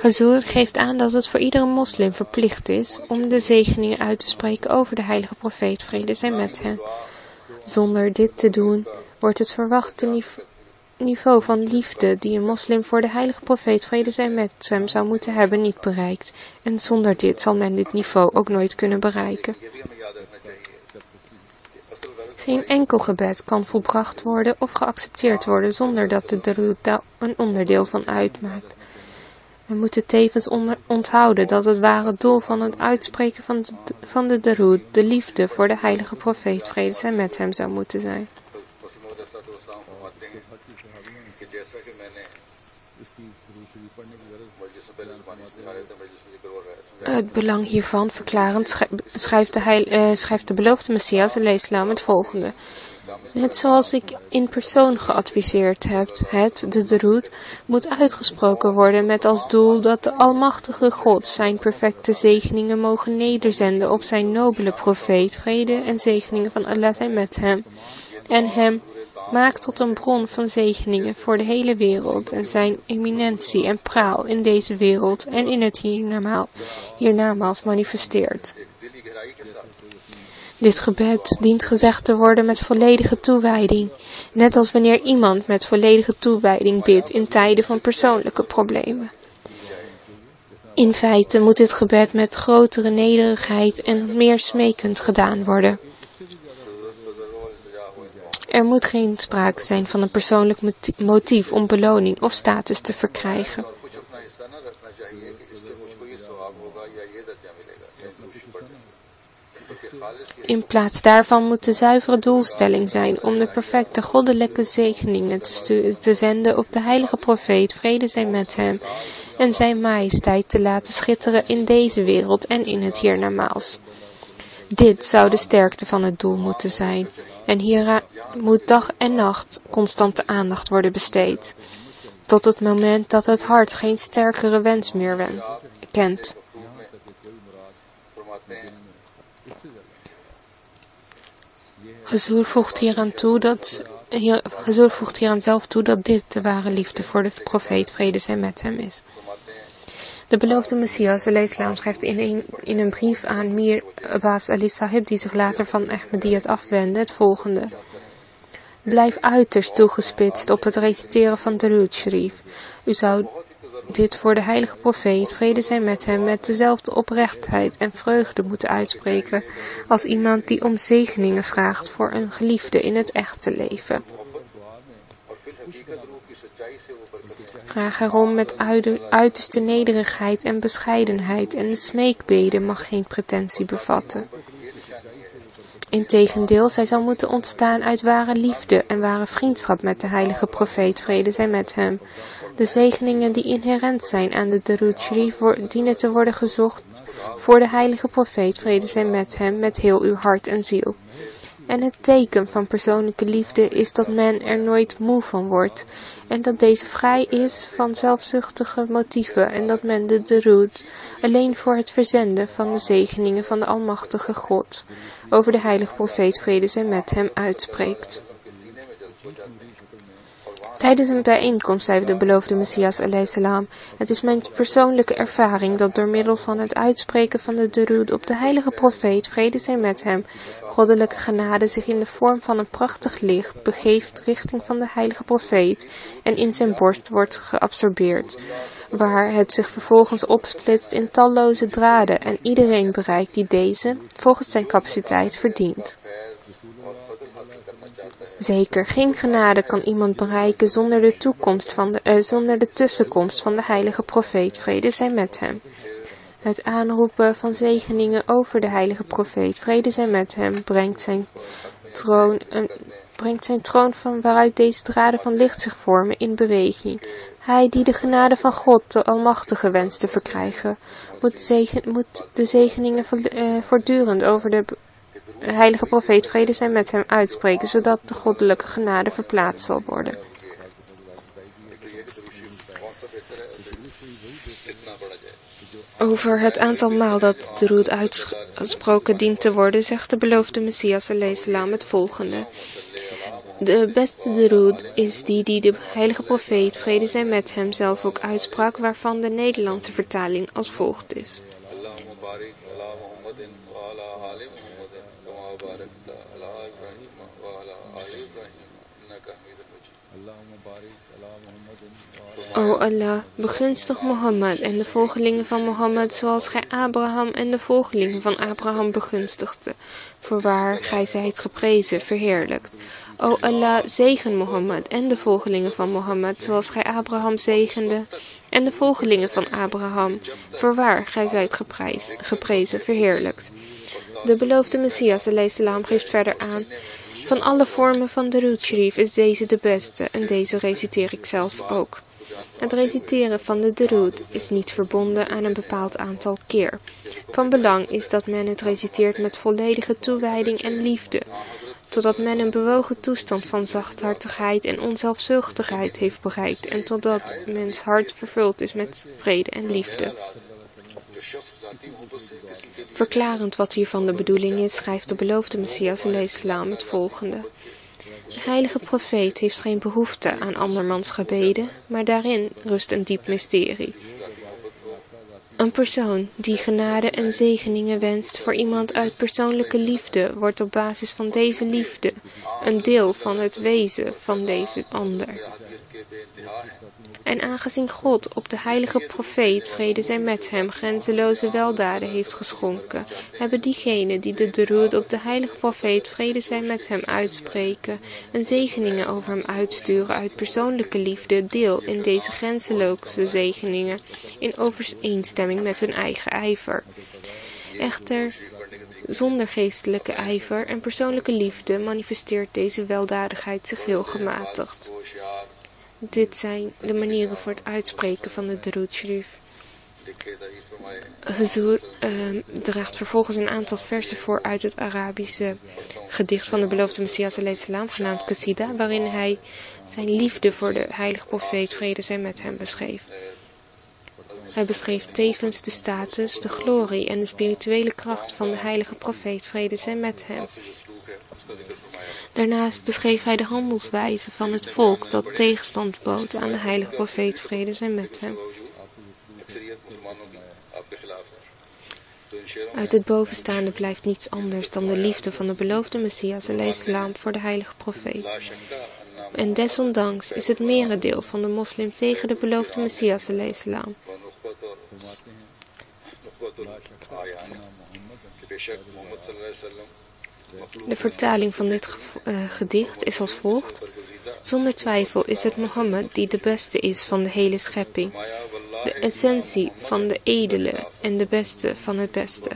Hazur geeft aan dat het voor iedere moslim verplicht is om de zegeningen uit te spreken over de heilige profeet, vrede zij met hem. Zonder dit te doen wordt het verwachte niveau van liefde die een moslim voor de heilige profeet, vrede zij met hem, zou moeten hebben niet bereikt. En zonder dit zal men dit niveau ook nooit kunnen bereiken. Geen enkel gebed kan volbracht worden of geaccepteerd worden zonder dat de darood daar een onderdeel van uitmaakt. We moeten tevens onthouden dat het ware doel van het uitspreken van de darood de liefde voor de heilige profeet, vrede zij met hem, zou moeten zijn. Het belang hiervan verklarend schrijft de beloofde Messias, al-Islam, het volgende. Net zoals ik in persoon geadviseerd heb, de darood, moet uitgesproken worden met als doel dat de Almachtige God zijn perfecte zegeningen mogen nederzenden op zijn nobele profeet, vrede en zegeningen van Allah zijn met hem, en hem maakt tot een bron van zegeningen voor de hele wereld en zijn eminentie en praal in deze wereld en in het hiernamaals manifesteert. Dit gebed dient gezegd te worden met volledige toewijding, net als wanneer iemand met volledige toewijding bidt in tijden van persoonlijke problemen. In feite moet dit gebed met grotere nederigheid en meer smekend gedaan worden. Er moet geen sprake zijn van een persoonlijk motief om beloning of status te verkrijgen. In plaats daarvan moet de zuivere doelstelling zijn om de perfecte goddelijke zegeningen te zenden op de heilige profeet, vrede zij met hem, en zijn majesteit te laten schitteren in deze wereld en in het hiernamaals. Dit zou de sterkte van het doel moeten zijn, en hieraan moet dag en nacht constante aandacht worden besteed, tot het moment dat het hart geen sterkere wens meer kent. Hazur voegt hieraan zelf toe dat dit de ware liefde voor de profeet, vrede zij met hem, is. De beloofde Messias, al-Islam, schrijft in een brief aan Mir Abbas Ali Sahib, die zich later van Ahmadiyyat afwendde, het volgende. Blijf uiterst toegespitst op het reciteren van Darood Sharif. U zou dit voor de heilige profeet, vrede zij met hem, met dezelfde oprechtheid en vreugde moeten uitspreken als iemand die om zegeningen vraagt voor een geliefde in het echte leven. Vraag erom met uiterste nederigheid en bescheidenheid en de smeekbede mag geen pretentie bevatten. Integendeel, zij zal moeten ontstaan uit ware liefde en ware vriendschap met de heilige profeet, vrede zij met hem. De zegeningen die inherent zijn aan de Durood Sharif dienen te worden gezocht voor de heilige profeet, vrede zij met hem, met heel uw hart en ziel. En het teken van persoonlijke liefde is dat men er nooit moe van wordt en dat deze vrij is van zelfzuchtige motieven en dat men de Durood alleen voor het verzenden van de zegeningen van de Almachtige God over de heilige profeet, vrede zij met hem, uitspreekt. Tijdens een bijeenkomst zei de beloofde Messias alayhisalam: het is mijn persoonlijke ervaring dat door middel van het uitspreken van de Durood op de heilige profeet, vrede zij met hem, goddelijke genade zich in de vorm van een prachtig licht begeeft richting van de heilige profeet en in zijn borst wordt geabsorbeerd, waar het zich vervolgens opsplitst in talloze draden en iedereen bereikt die deze, volgens zijn capaciteit, verdient. Zeker, geen genade kan iemand bereiken zonder de tussenkomst van de heilige profeet, vrede zij met hem. Het aanroepen van zegeningen over de heilige profeet, vrede zij met hem, brengt zijn troon van waaruit deze draden van licht zich vormen in beweging. Hij die de genade van God, de Almachtige, wenst te verkrijgen, moet de zegeningen voortdurend over de heilige profeet, vrede zij met hem, uitspreken, zodat de goddelijke genade verplaatst zal worden. Over het aantal maal dat de Durood uitgesproken dient te worden, zegt de beloofde Messias alayhisalam het volgende: de beste Durood is die de heilige profeet, vrede zij met hem, zelf ook uitsprak, waarvan de Nederlandse vertaling als volgt is. O Allah, begunstig Mohammed en de volgelingen van Mohammed zoals gij Abraham en de volgelingen van Abraham begunstigde. Voorwaar, gij zijt geprezen, verheerlijkt. O Allah, zegen Mohammed en de volgelingen van Mohammed zoals gij Abraham zegende en de volgelingen van Abraham. Voorwaar, gij zijt geprezen, verheerlijkt. De beloofde Messias alayhisalam geeft verder aan: van alle vormen van de Durood Sharif is deze de beste en deze reciteer ik zelf ook. Het reciteren van de Durood is niet verbonden aan een bepaald aantal keer. Van belang is dat men het reciteert met volledige toewijding en liefde, totdat men een bewogen toestand van zachthartigheid en onzelfzuchtigheid heeft bereikt en totdat mens hart vervuld is met vrede en liefde. Verklarend wat hiervan de bedoeling is, schrijft de beloofde Messias alayhisalam het volgende: de heilige profeet heeft geen behoefte aan andermans gebeden, maar daarin rust een diep mysterie. Een persoon die genade en zegeningen wenst voor iemand uit persoonlijke liefde, wordt op basis van deze liefde een deel van het wezen van deze ander. En aangezien God op de heilige profeet, vrede zij met hem, grenzeloze weldaden heeft geschonken, hebben diegenen die de Durood op de heilige profeet, vrede zij met hem, uitspreken en zegeningen over hem uitsturen uit persoonlijke liefde, deel in deze grenzeloze zegeningen in overeenstemming met hun eigen ijver. Echter, zonder geestelijke ijver en persoonlijke liefde manifesteert deze weldadigheid zich heel gematigd. Dit zijn de manieren voor het uitspreken van de Durood Sharif. Huzur draagt vervolgens een aantal versen voor uit het Arabische gedicht van de beloofde Messias alayhisalam, genaamd Qasida, waarin hij zijn liefde voor de heilige profeet, vrede zij met hem, beschreef. Hij beschreef tevens de status, de glorie en de spirituele kracht van de heilige profeet, vrede zij met hem. Daarnaast beschreef hij de handelswijze van het volk dat tegenstand bood aan de heilige profeet, vrede zij met hem. Uit het bovenstaande blijft niets anders dan de liefde van de beloofde Messias alayhisalam voor de heilige profeet. En desondanks is het merendeel van de moslim tegen de beloofde Messias alayhisalam. De vertaling van dit gedicht is als volgt: zonder twijfel is het Mohammed die de beste is van de hele schepping, de essentie van de edele en de beste van het beste.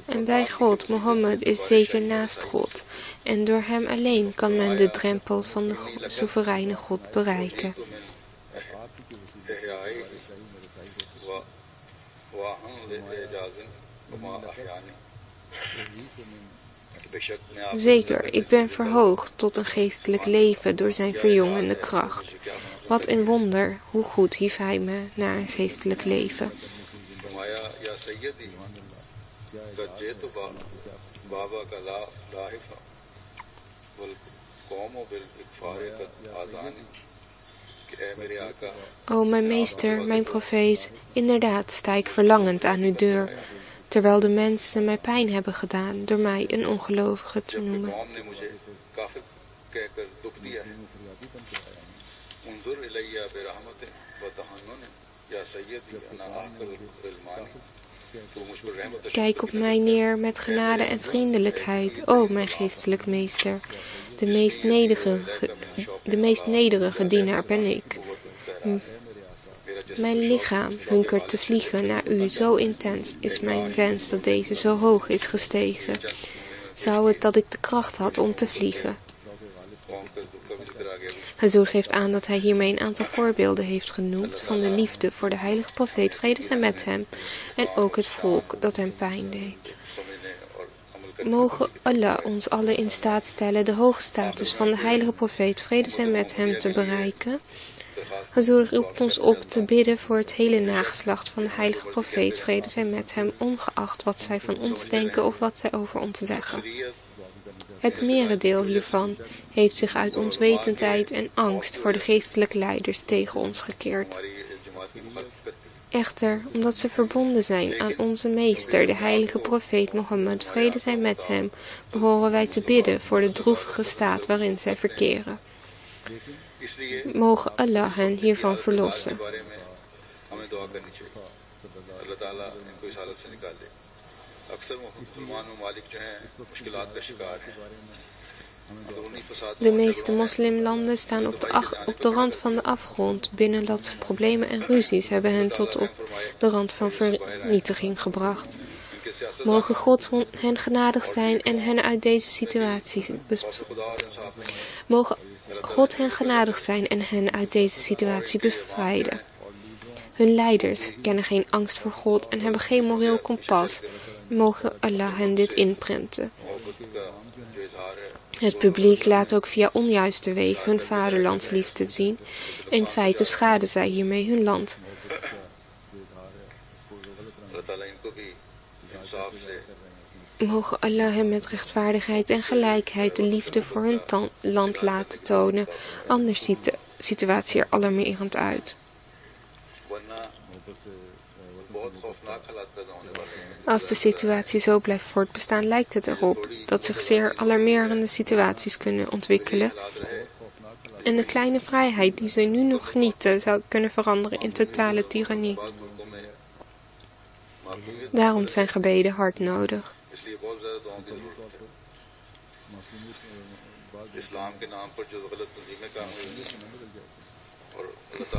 En bij God, Mohammed is zeker naast God. En door hem alleen kan men de drempel van de soevereine God bereiken. Zeker, ik ben verhoogd tot een geestelijk leven door zijn verjongende kracht. Wat een wonder, hoe goed hief hij me naar een geestelijk leven. O mijn meester, mijn profeet, inderdaad sta ik verlangend aan uw deur, terwijl de mensen mij pijn hebben gedaan door mij een ongelovige te noemen. Kijk op mij neer met genade en vriendelijkheid, o mijn geestelijk meester. De meest nederige dienaar ben ik. Mijn lichaam hunkert te vliegen naar u, zo intens is mijn wens dat deze zo hoog is gestegen. Zou het dat ik de kracht had om te vliegen. Hazur geeft aan dat hij hiermee een aantal voorbeelden heeft genoemd van de liefde voor de heilige profeet, vrede zij met hem, en ook het volk dat hem pijn deed. Mogen Allah ons allen in staat stellen de hoge status van de heilige profeet, vrede zij met hem, te bereiken. Hazur roept ons op te bidden voor het hele nageslacht van de heilige profeet, vrede zij met hem, ongeacht wat zij van ons denken of wat zij over ons zeggen. Het merendeel hiervan heeft zich uit onwetendheid en angst voor de geestelijke leiders tegen ons gekeerd. Echter, omdat ze verbonden zijn aan onze meester, de heilige profeet Mohammed, vrede zij met hem, behoren wij te bidden voor de droevige staat waarin zij verkeren. Mogen Allah hen hiervan verlossen. De meeste moslimlanden staan op de rand van de afgrond. Binnenlandse problemen en ruzies hebben hen tot op de rand van vernietiging gebracht. Mogen God hen genadig zijn en hen uit deze situatie bevrijden. Hun leiders kennen geen angst voor God en hebben geen moreel kompas. Mogen Allah hen dit inprenten. Het publiek laat ook via onjuiste wegen hun vaderlandsliefde zien. In feite schaden zij hiermee hun land. Mogen Allah hen met rechtvaardigheid en gelijkheid de liefde voor hun land laten tonen. Anders ziet de situatie er alarmerend uit. Als de situatie zo blijft voortbestaan, lijkt het erop dat zich zeer alarmerende situaties kunnen ontwikkelen. En de kleine vrijheid die ze nu nog genieten, zou kunnen veranderen in totale tirannie. Daarom zijn gebeden hard nodig.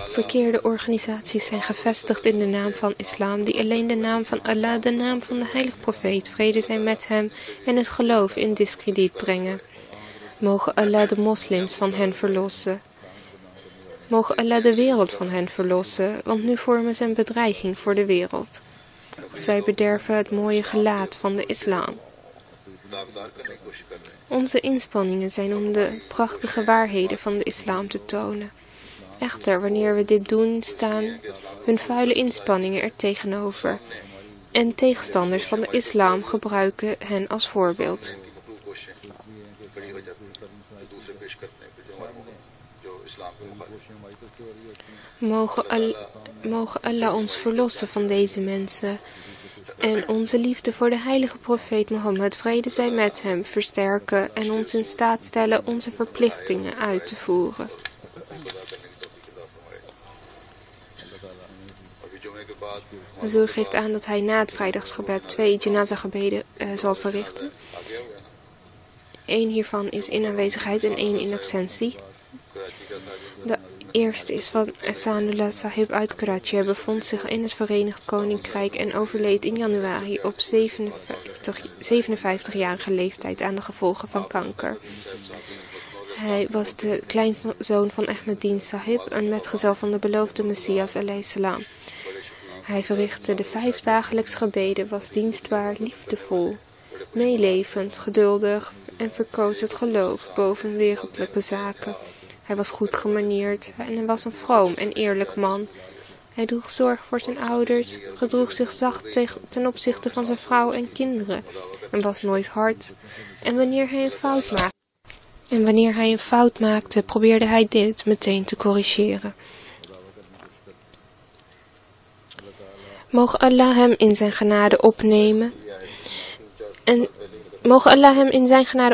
Verkeerde organisaties zijn gevestigd in de naam van islam, die alleen de naam van Allah, de naam van de heilige profeet, vrede zij met hem, en het geloof in diskrediet brengen. Mogen Allah de moslims van hen verlossen. Mogen Allah de wereld van hen verlossen, want nu vormen ze een bedreiging voor de wereld. Zij bederven het mooie gelaat van de islam. Onze inspanningen zijn om de prachtige waarheden van de islam te tonen. Echter, wanneer we dit doen, staan hun vuile inspanningen er tegenover. En tegenstanders van de islam gebruiken hen als voorbeeld. Mogen Allah ons verlossen van deze mensen en onze liefde voor de heilige profeet Mohammed, vrede zij met hem, versterken en ons in staat stellen onze verplichtingen uit te voeren. Hazur geeft aan dat hij na het vrijdagsgebed 2 janaza-gebeden zal verrichten. 1 hiervan is in aanwezigheid en 1 in absentie. De eerste is van Ehsanullah Sahib uit Karachi. Hij bevond zich in het Verenigd Koninkrijk en overleed in januari op 57-jarige leeftijd aan de gevolgen van kanker. Hij was de kleinzoon van Ahmadin Sahib, een metgezel van de beloofde Messias alayhi salam. Hij verrichtte de 5 dagelijks gebeden, was dienstbaar, liefdevol, meelevend, geduldig en verkoos het geloof boven wereldlijke zaken. Hij was goed gemanierd en hij was een vroom en eerlijk man. Hij droeg zorg voor zijn ouders, gedroeg zich zacht ten opzichte van zijn vrouw en kinderen en was nooit hard. En wanneer hij een fout maakte, probeerde hij dit meteen te corrigeren. Mogen Allah hem in zijn genade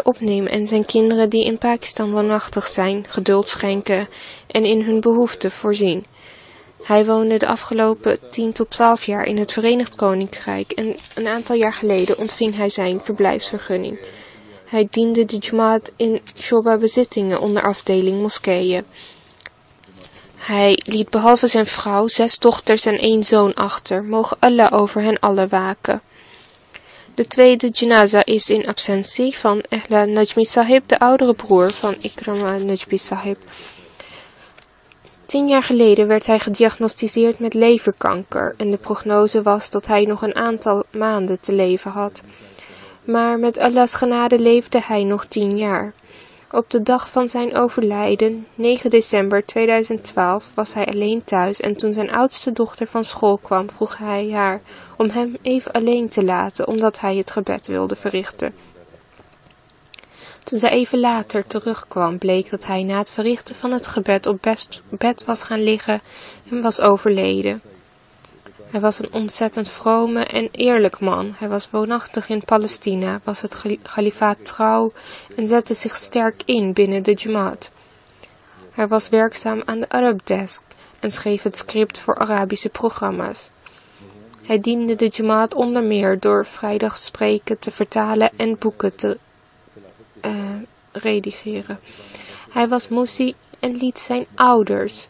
opnemen en zijn kinderen die in Pakistan woonachtig zijn, geduld schenken en in hun behoeften voorzien. Hij woonde de afgelopen 10 tot 12 jaar in het Verenigd Koninkrijk en een aantal jaar geleden ontving hij zijn verblijfsvergunning. Hij diende de Jamaat in Shoba bezittingen onder afdeling moskeeën. Hij liet behalve zijn vrouw 6 dochters en 1 zoon achter. Mogen Allah over hen allen waken. De tweede janaza is in absentie van Ehla Najmi Sahib, de oudere broer van Ikrama Najmi Sahib. 10 jaar geleden werd hij gediagnosticeerd met leverkanker en de prognose was dat hij nog een aantal maanden te leven had. Maar met Allah's genade leefde hij nog 10 jaar. Op de dag van zijn overlijden, 9 december 2012, was hij alleen thuis en toen zijn oudste dochter van school kwam, vroeg hij haar om hem even alleen te laten, omdat hij het gebed wilde verrichten. Toen zij even later terugkwam, bleek dat hij na het verrichten van het gebed op bed was gaan liggen en was overleden. Hij was een ontzettend vrome en eerlijk man. Hij was woonachtig in Palestina, was het kalifaat trouw en zette zich sterk in binnen de Jamaat. Hij was werkzaam aan de Arab Desk en schreef het script voor Arabische programma's. Hij diende de Jamaat onder meer door vrijdagsspreken te vertalen en boeken te redigeren. Hij was Musi en liet zijn ouders,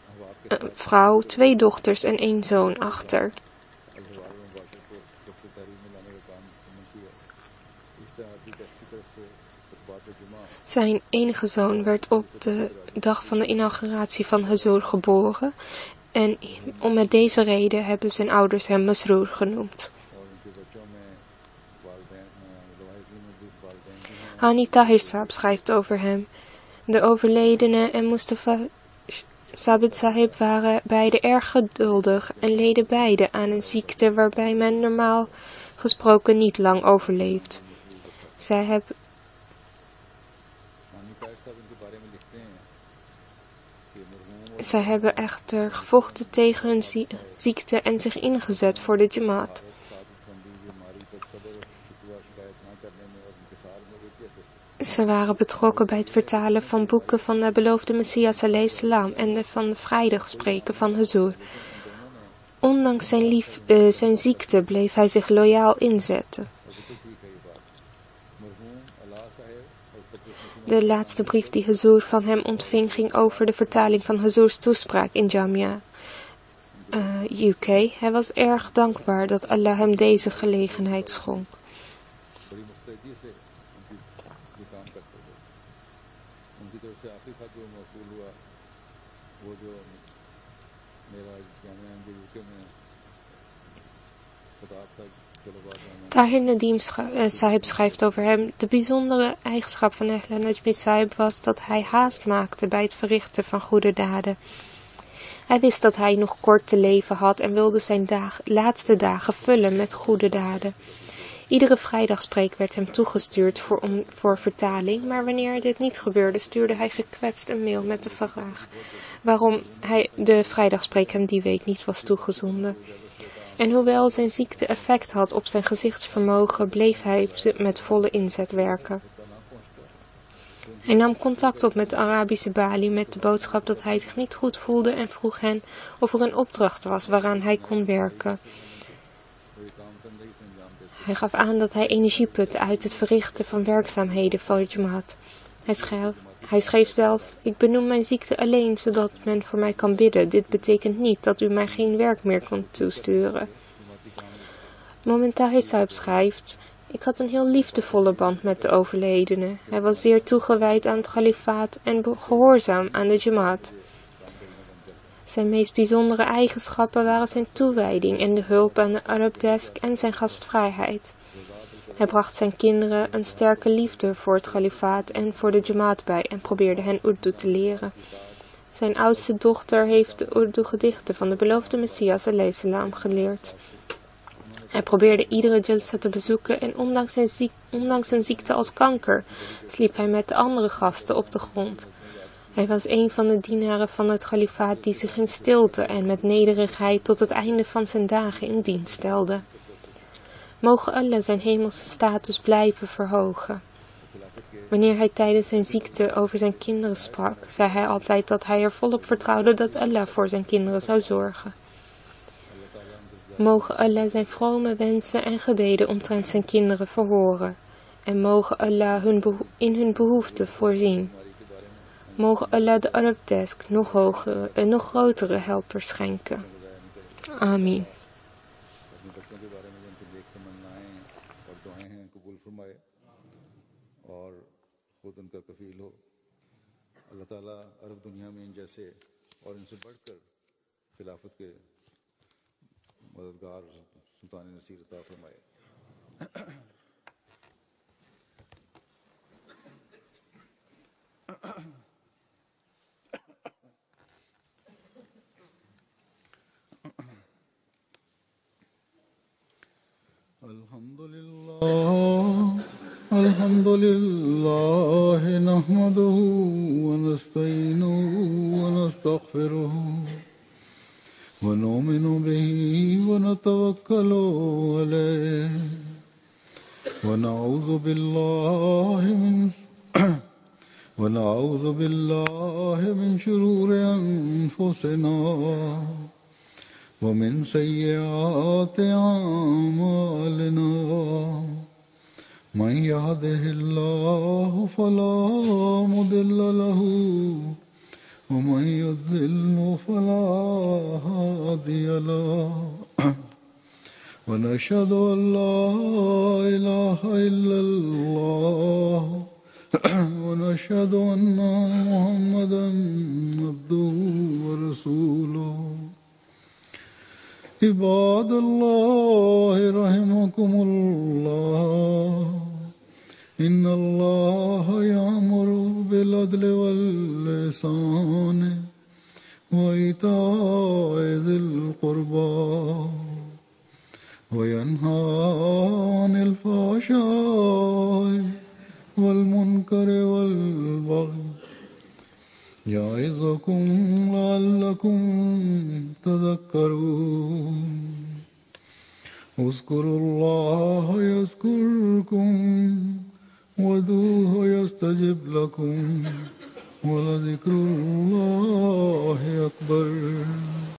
een vrouw, 2 dochters en 1 zoon achter. Zijn enige zoon werd op de dag van de inauguratie van Huzur geboren en met deze reden hebben zijn ouders hem Masroor genoemd. Hani Tahir Saab schrijft over hem. De overledene en Mustafa Sabit Sahib waren beide erg geduldig en leden beide aan een ziekte waarbij men normaal gesproken niet lang overleeft. Zij hebben echter gevochten tegen hun ziekte en zich ingezet voor de Jamaat. Ze waren betrokken bij het vertalen van boeken van de beloofde Messias alayhi salam en van de vrijdagspreken van Huzur. Ondanks zijn ziekte bleef hij zich loyaal inzetten. De laatste brief die Huzur van hem ontving ging over de vertaling van Huzur's toespraak in Jamia, UK. Hij was erg dankbaar dat Allah hem deze gelegenheid schonk. Tahir Nadim Sahib schrijft over hem. De bijzondere eigenschap van Ehla Najmi Sahib was dat hij haast maakte bij het verrichten van goede daden. Hij wist dat hij nog kort te leven had en wilde zijn laatste dagen vullen met goede daden. Iedere vrijdagspreek werd hem toegestuurd voor vertaling, maar wanneer dit niet gebeurde, stuurde hij gekwetst een mail met de vraag waarom de vrijdagspreek hem die week niet was toegezonden. En hoewel zijn ziekte effect had op zijn gezichtsvermogen, bleef hij met volle inzet werken. Hij nam contact op met de Arabische balie met de boodschap dat hij zich niet goed voelde en vroeg hen of er een opdracht was waaraan hij kon werken. Hij gaf aan dat hij energie putte uit het verrichten van werkzaamheden voor de Jamaat. Hij Hij schreef zelf: ik benoem mijn ziekte alleen zodat men voor mij kan bidden. Dit betekent niet dat u mij geen werk meer kunt toesturen. Momentari Sahib schrijft: ik had een heel liefdevolle band met de overledene. Hij was zeer toegewijd aan het kalifaat en gehoorzaam aan de Jamaat. Zijn meest bijzondere eigenschappen waren zijn toewijding en de hulp aan de Arab Desk en zijn gastvrijheid. Hij bracht zijn kinderen een sterke liefde voor het kalifaat en voor de Jamaat bij en probeerde hen Urdu te leren. Zijn oudste dochter heeft de Urdu-gedichten van de beloofde Messias a.s. geleerd. Hij probeerde iedere jalsa te bezoeken en ondanks een ziekte als kanker sliep hij met de andere gasten op de grond. Hij was een van de dienaren van het kalifaat die zich in stilte en met nederigheid tot het einde van zijn dagen in dienst stelde. Moge Allah zijn hemelse status blijven verhogen. Wanneer hij tijdens zijn ziekte over zijn kinderen sprak, zei hij altijd dat hij er volop vertrouwde dat Allah voor zijn kinderen zou zorgen. Moge Allah zijn vrome wensen en gebeden omtrent zijn kinderen verhoren en moge Allah in hun behoeften voorzien. Moge Allah de Arab Desk nog hogere en nog grotere helpers schenken. Amin. اللہ تعالیٰ عرب دنیا میں ان جیسے اور ان سے بڑھ کر خلافت کے مددگار سلطان نصیر عطا فرمائے. الحمد لله نحمده ونستعينه ونستغفره ونؤمن به ونتوكل عليه ونعوذ بالله من شرور أنفسنا ومن سيئات أعمالنا من يهده الله فلا مضل له ومن يضلل فلا هادي له ونشهد أن لا إله إلا الله ونشهد أن محمدا عبده ورسوله. عباد الله رحمكم الله إن الله يأمر بالعدل والإحسان وإيتاء ذي القربى وينهى عن الفحشاء والمنكر والبغي يعظكم لعلكم تذكرون. اذكروا الله يذكركم وادعوه يستجب لكم ولذكر الله أكبر.